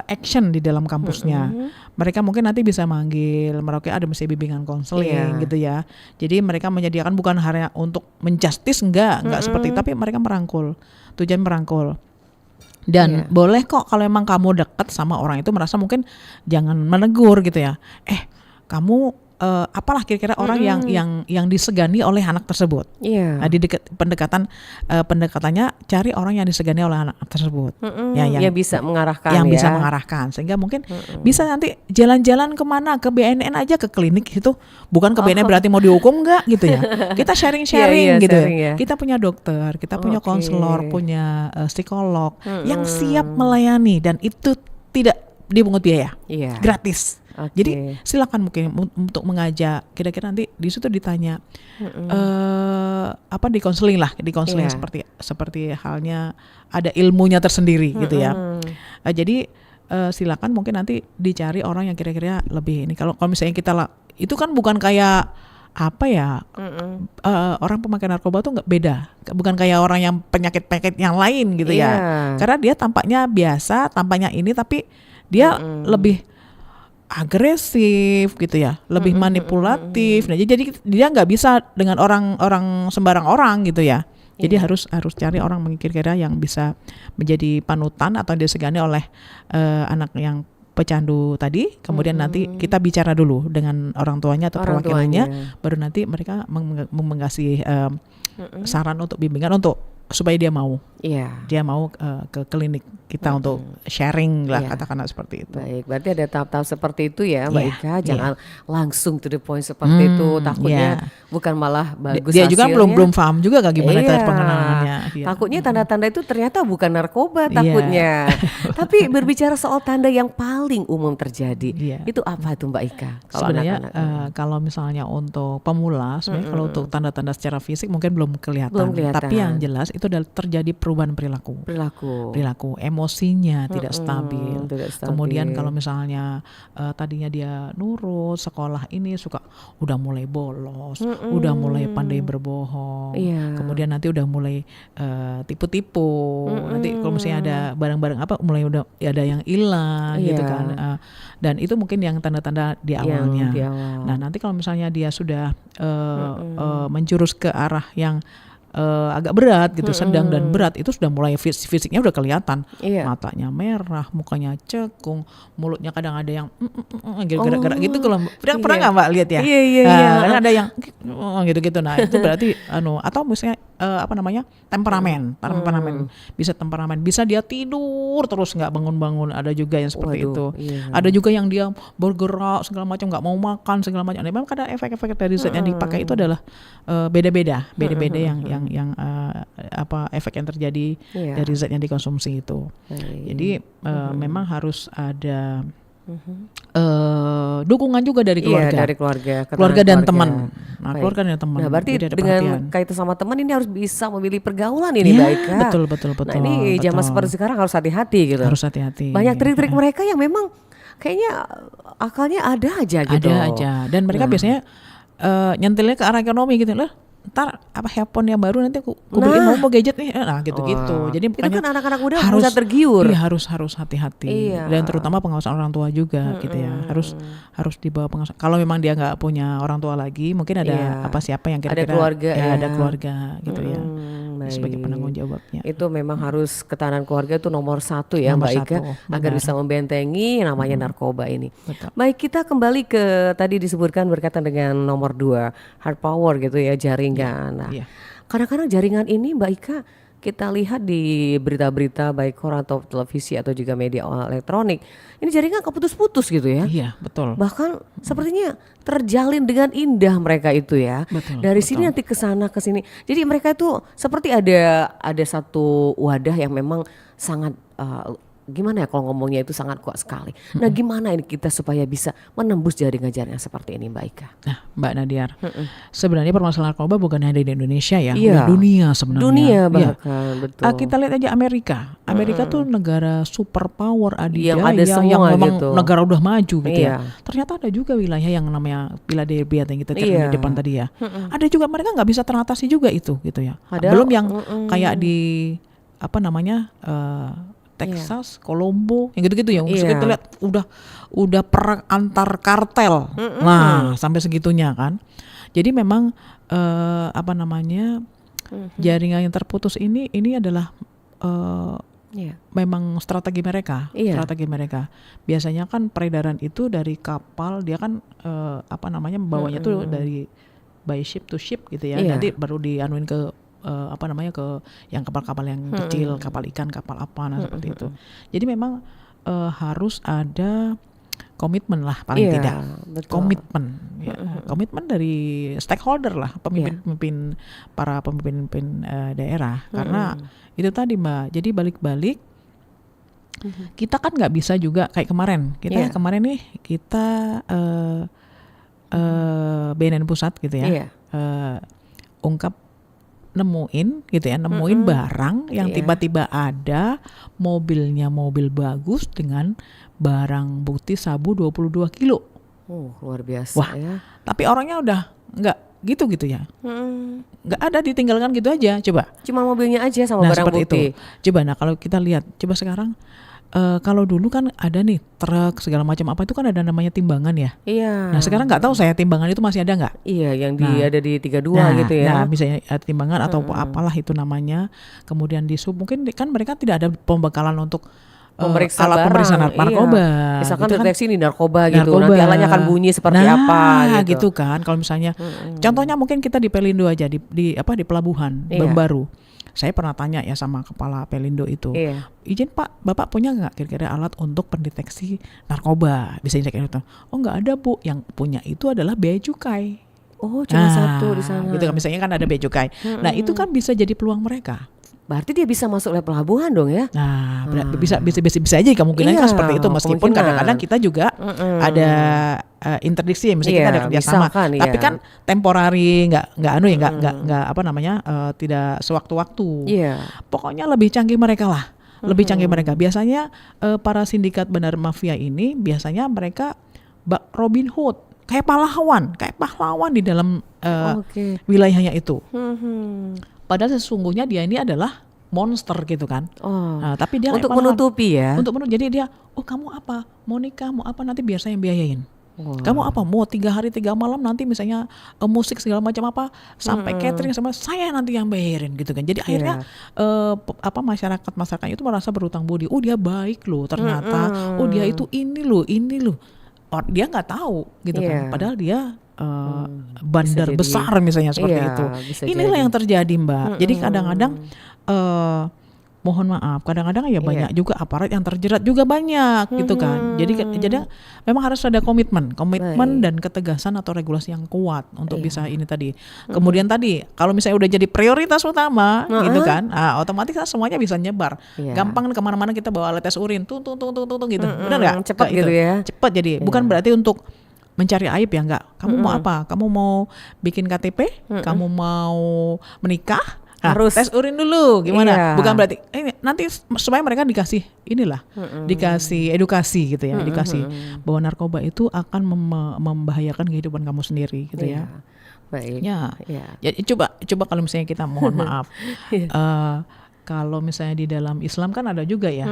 action di dalam kampusnya. Mereka mungkin nanti bisa manggil, mereka ada mesti bimbingan konseling gitu ya. Jadi mereka menyediakan bukan hanya untuk menjustice enggak seperti itu, tapi mereka merangkul. Tujuan merangkul. Dan boleh kok kalau emang kamu dekat sama orang itu merasa mungkin jangan menegur gitu ya. Kamu apalah kira-kira orang yang disegani oleh anak tersebut. Nah, di pendekatannya cari orang yang disegani oleh anak tersebut. Yang bisa mengarahkan. Yang bisa mengarahkan sehingga mungkin bisa nanti jalan-jalan kemana, ke BNN aja, ke klinik itu. Bukan ke BNN berarti mau dihukum enggak gitu ya. Kita sharing-sharing gitu. Kita punya dokter, kita punya konselor, punya psikolog yang siap melayani dan itu tidak dipungut biaya. Gratis. Jadi silakan mungkin untuk mengajak, kira-kira nanti di situ ditanya di konseling seperti halnya ada ilmunya tersendiri gitu ya. Jadi silakan mungkin nanti dicari orang yang kira-kira lebih ini. Kalau misalnya kita itu kan bukan kayak orang pemakai narkoba tuh nggak beda, bukan kayak orang yang penyakit-penyakit yang lain gitu ya. Karena dia tampaknya biasa, tampaknya ini, tapi dia lebih agresif gitu ya, lebih manipulatif. Nah, jadi dia nggak bisa dengan orang sembarang orang gitu ya. Jadi harus cari orang kira-kira yang bisa menjadi panutan atau disegani oleh anak yang pecandu tadi. Kemudian nanti kita bicara dulu dengan orang tuanya atau perwakilannya, baru nanti mereka mengasih saran untuk bimbingan supaya dia mau. Dia mau ke klinik kita untuk sharing lah, katakanlah seperti itu. Baik, berarti ada tahap-tahap seperti itu ya, Mbak Ika. Jangan langsung to the point seperti itu. Takutnya bukan malah bagus dia hasilnya. juga belum paham juga gimana cara pengenalannya. Takutnya tanda-tanda itu ternyata bukan narkoba takutnya. Tapi berbicara soal tanda yang paling umum terjadi, itu apa tuh Mbak Ika? Sebenarnya kalau misalnya untuk pemula, sebenarnya kalau untuk tanda-tanda secara fisik mungkin belum kelihatan. Tapi yang jelas itu adalah terjadi perubahan perilaku, emosinya tidak stabil. Kemudian kalau misalnya tadinya dia nurut, sekolah ini udah mulai bolos, udah mulai pandai berbohong, kemudian nanti udah mulai tipu-tipu, nanti kalau misalnya ada barang-barang mulai udah ada yang hilang gitu kan, dan itu mungkin yang tanda-tanda di awalnya. Nah, nanti kalau misalnya dia sudah menjurus ke arah yang agak berat gitu, sedang dan berat, itu sudah mulai fisiknya udah kelihatan, matanya merah, mukanya cekung, mulutnya kadang ada yang gerak-gerak gitu. Kalau pernah nggak Mbak lihat ya? Kadang ada yang gitu-gitu. Nah, itu berarti atau misalnya temperamen, bisa temperamen, bisa dia tidur terus nggak bangun-bangun, ada juga yang seperti itu. Ada juga yang dia bergerak segala macam, nggak mau makan segala macam. Memang kadang efek-efek dari zat yang dipakai itu adalah beda-beda yang efek yang terjadi dari zat yang dikonsumsi itu. Jadi memang harus ada dukungan juga dari keluarga dan teman. Keluarga dan teman. Nah, berarti dengan kaitan sama teman ini harus bisa memilih pergaulan ini, baik kan? Betul. Nah, ini zaman seperti sekarang harus hati-hati gitu. Harus hati-hati. Banyak trik-trik mereka yang memang kayaknya akalnya ada aja gitu. Ada aja. Dan mereka biasanya nyentilnya ke arah ekonomi gitu loh. Ntar handphone yang baru nanti aku beliin, mau gadget nih, gitu. Jadi itu kan anak-anak muda harus tergiur. Iya, harus hati-hati. Dan terutama pengawasan orang tua juga gitu ya. Harus dibawa pengawasan. Kalau memang dia nggak punya orang tua lagi, mungkin ada siapa yang kira-kira ada keluarga ada keluarga gitu ya. sebagai penanggung jawabnya. Itu memang harus ketahanan keluarga itu nomor 1 ya, Nomor Mbak Ika, 1, agar benar. bisa membentengi namanya narkoba ini. Betul. Baik, kita kembali ke tadi disebutkan berkaitan dengan nomor 2, hard power gitu ya, jaringan. Nah, Iya. kadang-kadang jaringan ini Mbak Ika kita lihat di berita-berita baik koran atau televisi atau juga media elektronik, ini jaringan keputus-putus gitu ya. Iya, betul. Bahkan sepertinya terjalin dengan indah mereka itu ya. Betul, Dari sini betul. nanti ke sana ke sini. Jadi mereka itu seperti ada satu wadah yang memang sangat gimana ya kalau ngomongnya itu sangat kuat sekali. Nah, gimana ini kita supaya bisa menembus jaringan-jaringan seperti ini, Mbak Ika? Nah, Mbak Nadiar, sebenarnya permasalahan narkoba bukan hanya di Indonesia ya, Iya. udah dunia sebenarnya. Dunia Iya. bahkan, betul. Kita lihat aja Amerika. Amerika tuh negara superpower adidaya Yang ada semua yang memang gitu. negara udah maju gitu Iya. ya. Ternyata ada juga wilayah yang namanya Philadelphia yang kita cek Iya. di depan tadi ya. Ada juga mereka nggak bisa teratasi juga itu gitu ya. Padahal, Belum yang kayak di apa namanya Texas, Colombo, yang gitu-gitu ya. Iya. Kita lihat udah perang antar kartel. Nah, sampai segitunya kan. Jadi memang apa namanya jaringan yang terputus ini adalah memang strategi mereka. Iya. Strategi mereka. Biasanya kan peredaran itu dari kapal, dia kan apa namanya membawanya tuh dari by ship to ship gitu ya. Iya. Nanti baru dianuin ke apa namanya ke yang kapal-kapal yang kecil, kapal ikan, kapal apa, nah seperti itu. Jadi memang harus ada komitmen lah paling Iya, tidak. betul. Komitmen, ya. Komitmen dari stakeholder lah, pemimpin para pemimpin daerah. Karena itu tadi Mbak. Jadi balik-balik kita kan nggak bisa juga kayak kemarin. Kita kemarin nih kita BNN Pusat gitu ya, nemuin gitu ya, nemuin barang yang tiba-tiba ada mobilnya, mobil bagus dengan barang bukti sabu 22 kilo. Luar biasa. Wah, ya. tapi orangnya udah nggak gitu ya, nggak ada, ditinggalkan gitu aja. Coba. Cuma mobilnya aja sama barang seperti bukti. Itu. Coba, nah kalau kita lihat, coba sekarang kalau dulu kan ada nih truk segala macam apa itu kan ada namanya timbangan ya. Iya. Nah sekarang nggak tahu saya timbangan itu masih ada nggak? Iya, yang ada di 32 gitu ya. Nah misalnya timbangan atau apalah itu namanya. Kemudian di sub mungkin kan mereka tidak ada pembekalan untuk Memeriksa alat barang, pemeriksaan narkoba. Iya. Misalkan gitu kan. deteksi ini narkoba gitu, nanti alatnya akan bunyi seperti apa gitu kan. Kalau misalnya contohnya mungkin kita di Pelindo aja di pelabuhan Bambaru. Saya pernah tanya ya sama kepala Pelindo itu, izin Pak, Bapak punya nggak kira-kira alat untuk pendeteksi narkoba? Bisa dicek itu? Oh nggak ada Bu, yang punya itu adalah bea cukai. Oh cuma satu di sana. Gitu kan, misalnya kan ada bea cukai. Nah itu kan bisa jadi peluang mereka. Berarti dia bisa masuk lewat pelabuhan dong ya? Nah bisa aja kemungkinan kan seperti itu, meskipun kadang-kadang kita juga ada interdiksi, misalnya kita ada kerjasama, tapi kan temporari, nggak apa namanya tidak sewaktu-waktu. Pokoknya lebih canggih mereka lah, lebih canggih mereka. Biasanya para sindikat bandar mafia ini biasanya mereka Robin Hood, kayak pahlawan di dalam wilayahnya itu. Padahal sesungguhnya dia ini adalah monster gitu kan. Nah, tapi dia untuk menutupi ya. Jadi dia, kamu apa? Mau nikah, mau apa? Nanti biar saya yang biayain. Kamu apa? Mau 3 hari 3 malam nanti misalnya musik segala macam apa, sampai catering sama saya nanti yang bayarin gitu kan. Jadi akhirnya masyarakat itu merasa berutang budi. Dia baik loh ternyata. Dia itu ini loh. Dia nggak tahu gitu kan. Padahal dia bandar besar misalnya seperti itu. Inilah yang terjadi Mbak. Jadi kadang-kadang mohon maaf, kadang-kadang ya banyak juga aparat yang terjerat juga banyak gitu kan. Jadi memang harus ada komitmen dan ketegasan atau regulasi yang kuat untuk bisa ini tadi. Kemudian tadi kalau misalnya udah jadi prioritas utama gitu kan, otomatis semuanya bisa nyebar. Gampang kemana-mana kita bawa alat tes urin, tung gitu. Benar nggak? Cepat gitu ya. Cepat jadi. Bukan berarti untuk mencari aib ya, enggak. Kamu mau apa? Kamu mau bikin KTP? Kamu mau menikah? Harus tes urin dulu, gimana? Bukan berarti ini nanti supaya mereka dikasih dikasih edukasi gitu ya, edukasi bahwa narkoba itu akan membahayakan kehidupan kamu sendiri gitu ya. Baik. Jadi coba kalau misalnya kita mohon maaf, kalau misalnya di dalam Islam kan ada juga ya.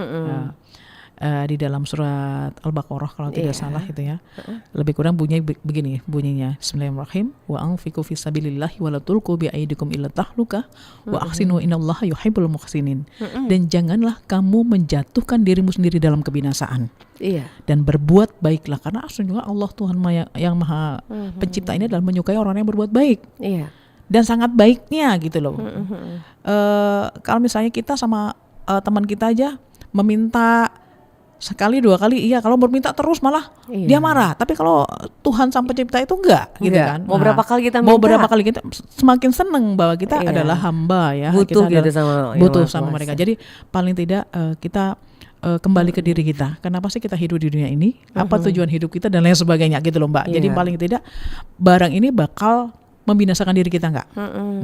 di dalam surat Al-Baqarah kalau tidak salah itu ya. Lebih kurang begini bunyinya. Bismillahirrahmanirrahim. Wa anfiqu fisabilillahi wa la tulqu biaidikum ila tahluka wa ahsinu innallaha yuhibbul muhsinin. Dan janganlah kamu menjatuhkan dirimu sendiri dalam kebinasaan. Iya. Dan berbuat baiklah, karena sesungguhnya Allah Tuhan yang Maha Pencipta ini adalah menyukai orang yang berbuat baik. Iya. Dan sangat baiknya gitu loh. Kalau misalnya kita sama teman kita aja meminta sekali 2 kali, iya, kalau berminta terus malah dia marah. Tapi kalau Tuhan Sang Pencipta itu enggak gitu kan. Mau berapa kali kita minta? Mau berapa kali kita semakin seneng bahwa kita adalah hamba ya. Butuh kita gitu butuh sama mereka. Jadi paling tidak kita kembali ke diri kita. Kenapa sih kita hidup di dunia ini? Apa tujuan hidup kita dan lain sebagainya gitu loh, Mbak. Jadi paling tidak barang ini bakal membinasakan diri kita enggak.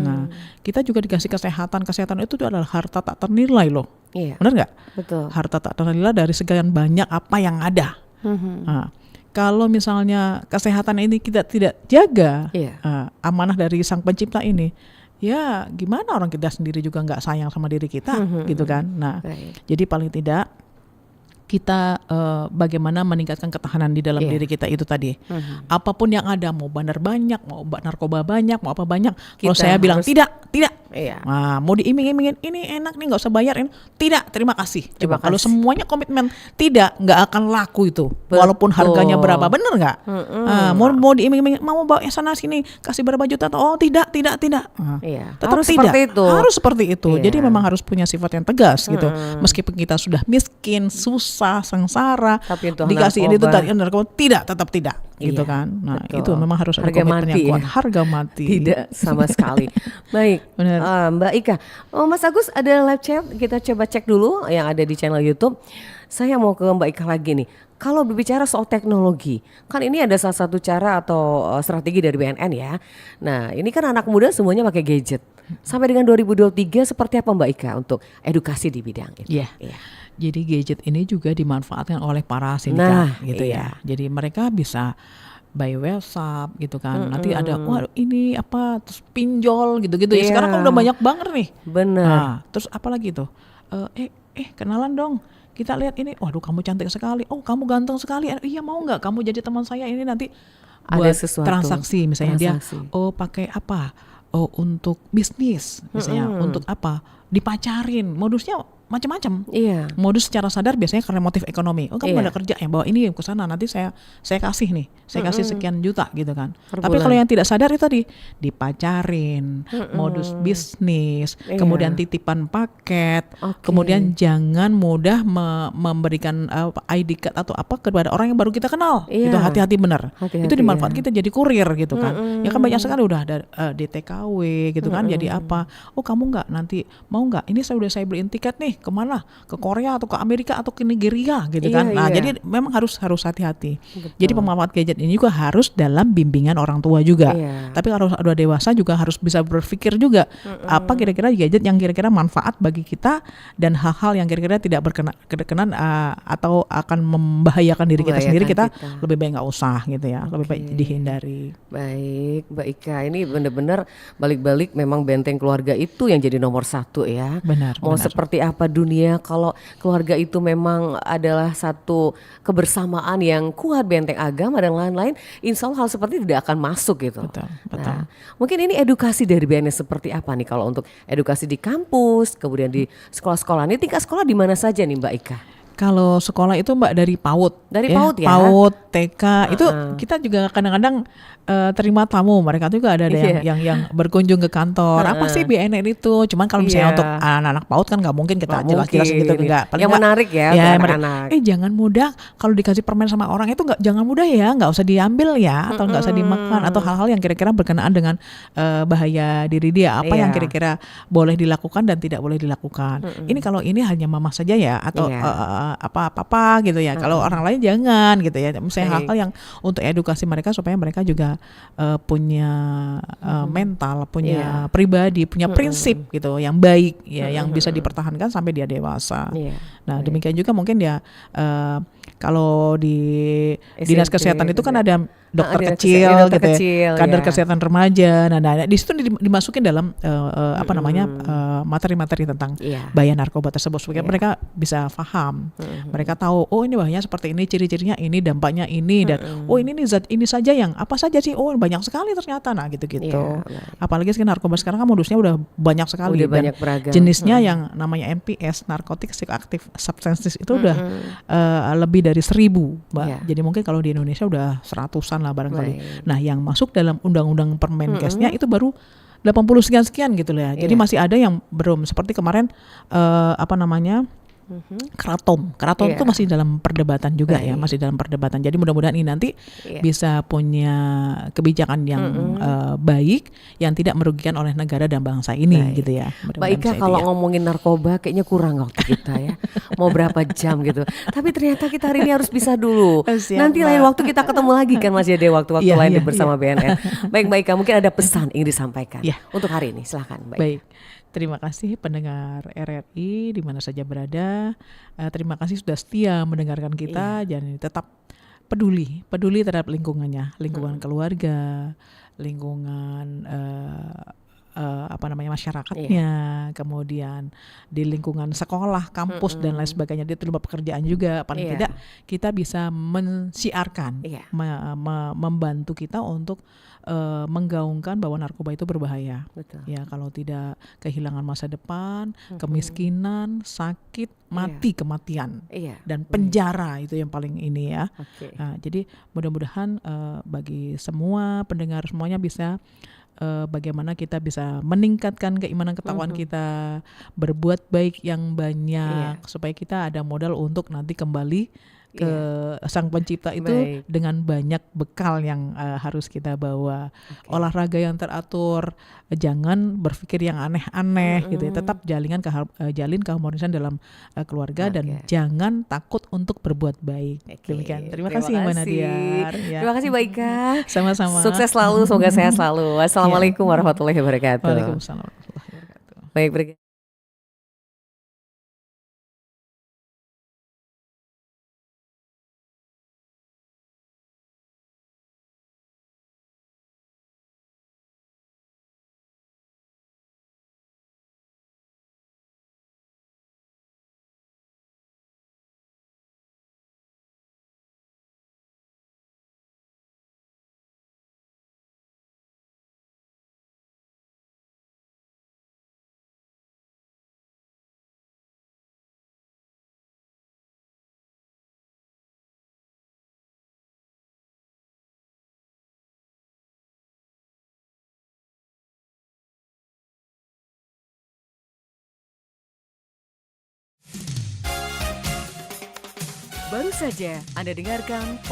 Nah, kita juga dikasih kesehatan. Kesehatan itu adalah harta tak ternilai loh. Iya. Benar nggak? Betul. Harta tak ternilai dari sekian banyak apa yang ada. Nah, kalau misalnya kesehatan ini kita tidak jaga, amanah dari Sang Pencipta ini, ya gimana orang kita sendiri juga nggak sayang sama diri kita, gitu kan? Nah, jadi paling tidak kita bagaimana meningkatkan ketahanan di dalam diri kita itu tadi. Apapun yang ada, mau bandar banyak, mau narkoba banyak, mau apa banyak, kalau saya bilang tidak. Nah, mau diiming-imingin ini enak nih, nggak usah bayarin, tidak, terima kasih. Coba kalau semuanya komitmen tidak, nggak akan laku itu. Betul. Walaupun harganya berapa, bener nggak? Mau diiming-imingin, mau bawa sana sini, kasih berapa juta, oh tidak. Tetap harus tidak. Seperti itu. Harus seperti itu. Jadi memang harus punya sifat yang tegas gitu. Meskipun kita sudah miskin, susah, sengsara, dikasih ini itu tadi narkoba, tetap tidak gitu kan. Nah, itu memang harus ada komitmen yang kuat. Harga mati. Tidak sama sekali. Baik. Mbak Ika, Mas Agus ada live chat, kita coba cek dulu yang ada di channel YouTube. Saya mau ke Mbak Ika lagi nih. Kalau berbicara soal teknologi, kan ini ada salah satu cara atau strategi dari BNN ya. Nah, ini kan anak muda semuanya pakai gadget. Sampai dengan 2023 seperti apa Mbak Ika untuk edukasi di bidang itu? Iya. Jadi gadget ini juga dimanfaatkan oleh para sindikat gitu ya. Jadi mereka bisa by WhatsApp gitu kan. Nanti ada ini apa terus pinjol gitu-gitu ya. Sekarang kan udah banyak banget nih. Benar. Nah, terus apa lagi tuh? Kenalan dong. Kita lihat ini, waduh kamu cantik sekali. Oh, kamu ganteng sekali. Iya, mau nggak kamu jadi teman saya ini nanti buat transaksi misalnya dia pakai apa? Oh, untuk bisnis misalnya, untuk apa? Dipacarin. Modusnya macam-macam. Iya. Modus secara sadar biasanya karena motif ekonomi. Oh, kamu ada kerja yang bawa ini ke sana, nanti saya kasih nih. Saya kasih sekian juta gitu kan. Tapi kalau yang tidak sadar itu tadi dipacarin, modus bisnis, kemudian titipan paket, kemudian jangan mudah memberikan ID card atau apa kepada orang yang baru kita kenal. Itu hati-hati benar. Itu dimanfaatkan kita jadi kurir gitu kan. Ya kan banyak sekali udah ada di TKW gitu kan. Jadi apa? Oh, kamu nggak nanti mau nggak? Ini saya beliin tiket nih. Kemana? Ke Korea atau ke Amerika atau ke Nigeria gitu kan. Nah, jadi memang harus hati-hati. Jadi pemanfaat gadget ini juga harus dalam bimbingan orang tua juga. Tapi kalau udah dewasa juga harus bisa berpikir juga apa kira-kira gadget yang kira-kira manfaat bagi kita dan hal-hal yang kira-kira tidak berkenan atau akan membahayakan diri kita sendiri, kita lebih baik nggak usah gitu ya. Lebih baik dihindari. Baik, Mbak Ika, ini benar-benar balik-balik memang benteng keluarga itu yang jadi nomor 1 ya. Benar. Mau seperti apa dunia kalau keluarga itu memang adalah satu kebersamaan yang kuat, benteng agama dan lain-lain, insya Allah hal seperti tidak akan masuk gitu. Betul. Nah, mungkin ini edukasi dari BNN seperti apa nih kalau untuk edukasi di kampus, kemudian di sekolah-sekolah. Ini tingkat sekolah di mana saja nih Mbak Ika? Kalau sekolah itu Mbak dari PAUD. Dari PAUD ya? PAUD, TK, itu kita juga kadang-kadang terima tamu. Mereka juga ada yang berkunjung ke kantor. Apa sih BNN itu? Cuman kalau misalnya untuk anak-anak PAUD kan nggak mungkin kita jelas-jelas gitu. Enggak. Yang menarik ya untuk anak-anak. Jangan mudah kalau dikasih permen sama orang itu jangan mudah ya. Nggak usah diambil ya. Atau nggak usah dimakan. Atau hal-hal yang kira-kira berkenaan dengan bahaya diri dia. Apa yang kira-kira boleh dilakukan dan tidak boleh dilakukan. Ini kalau ini hanya mama saja ya. Atau apa-apa gitu ya. Kalau orang lain jangan gitu ya. Misalnya hal-hal yang untuk edukasi mereka supaya mereka juga punya mental, punya pribadi, punya prinsip gitu yang baik ya, yang bisa dipertahankan sampai dia dewasa. Nah, demikian juga mungkin dia kalau di SMP dinas kesehatan itu kan ada dokter Dinas kecil kesehatan, dokter gitu ya, kecil, kader ya. kesehatan remaja. Nah, di situ dimasukin dalam materi-materi tentang bahaya narkoba tersebut supaya mereka bisa paham. Mereka tahu, oh ini bahayanya seperti ini, ciri-cirinya ini, dampaknya ini, dan oh ini nih zat ini saja yang apa saja sih? Oh banyak sekali ternyata. Nah gitu-gitu. Apalagi sekarang narkoba sekarang kan modusnya udah banyak sekali, Udah dan banyak beragam. jenisnya yang namanya NPS, narcotic psychoactive substances itu udah lebih dari 1.000, Mbak. Jadi mungkin kalau di Indonesia udah 100-an lah barangkali. Nah, yang masuk dalam undang-undang Permenkesnya itu baru 80 sekian gitu lah. Jadi masih ada yang belum, seperti kemarin Kratom itu masih dalam perdebatan juga ya, masih dalam perdebatan. Jadi mudah-mudahan ini nanti bisa punya kebijakan yang baik, yang tidak merugikan oleh negara dan bangsa ini gitu ya. Mbak Ika, kalau ngomongin narkoba kayaknya kurang waktu kita ya. Mau berapa jam gitu. Tapi ternyata kita hari ini harus bisa dulu. Nanti lain waktu kita ketemu lagi kan, masih ada waktu-waktu lain bersama BNN. Baik Mbak Ika, mungkin ada pesan ingin disampaikan untuk hari ini. Silahkan Mbak Ika. Baik. Terima kasih pendengar RRI di mana saja berada. Terima kasih sudah setia mendengarkan kita, dan tetap peduli terhadap lingkungannya, lingkungan keluarga, lingkungan masyarakatnya, kemudian di lingkungan sekolah, kampus dan lain sebagainya, di tempat pekerjaan juga. Paling tidak kita bisa mensiarkan, membantu kita untuk menggaungkan bahwa narkoba itu berbahaya. Betul. Ya, kalau tidak kehilangan masa depan, kemiskinan, sakit, mati, kematian, dan penjara itu yang paling ini ya. Nah, jadi mudah-mudahan bagi semua pendengar semuanya bisa bagaimana kita bisa meningkatkan keimanan ketakwaan kita, berbuat baik yang banyak supaya kita ada modal untuk nanti kembali ke Sang Pencipta itu dengan banyak bekal yang harus kita bawa. Olahraga yang teratur, jangan berpikir yang aneh-aneh gitu ya. Tetap jalin keharmonisan dalam keluarga, dan jangan takut untuk berbuat baik. Demikian. Terima kasih Mbak Nadiar. Terima kasih Mbak Ika. Sama-sama. Sukses selalu, semoga sehat selalu. Wassalamualaikum warahmatullahi wabarakatuh. Waalaikumsalam warahmatullahi wabarakatuh. Baik, Baru saja Anda dengarkan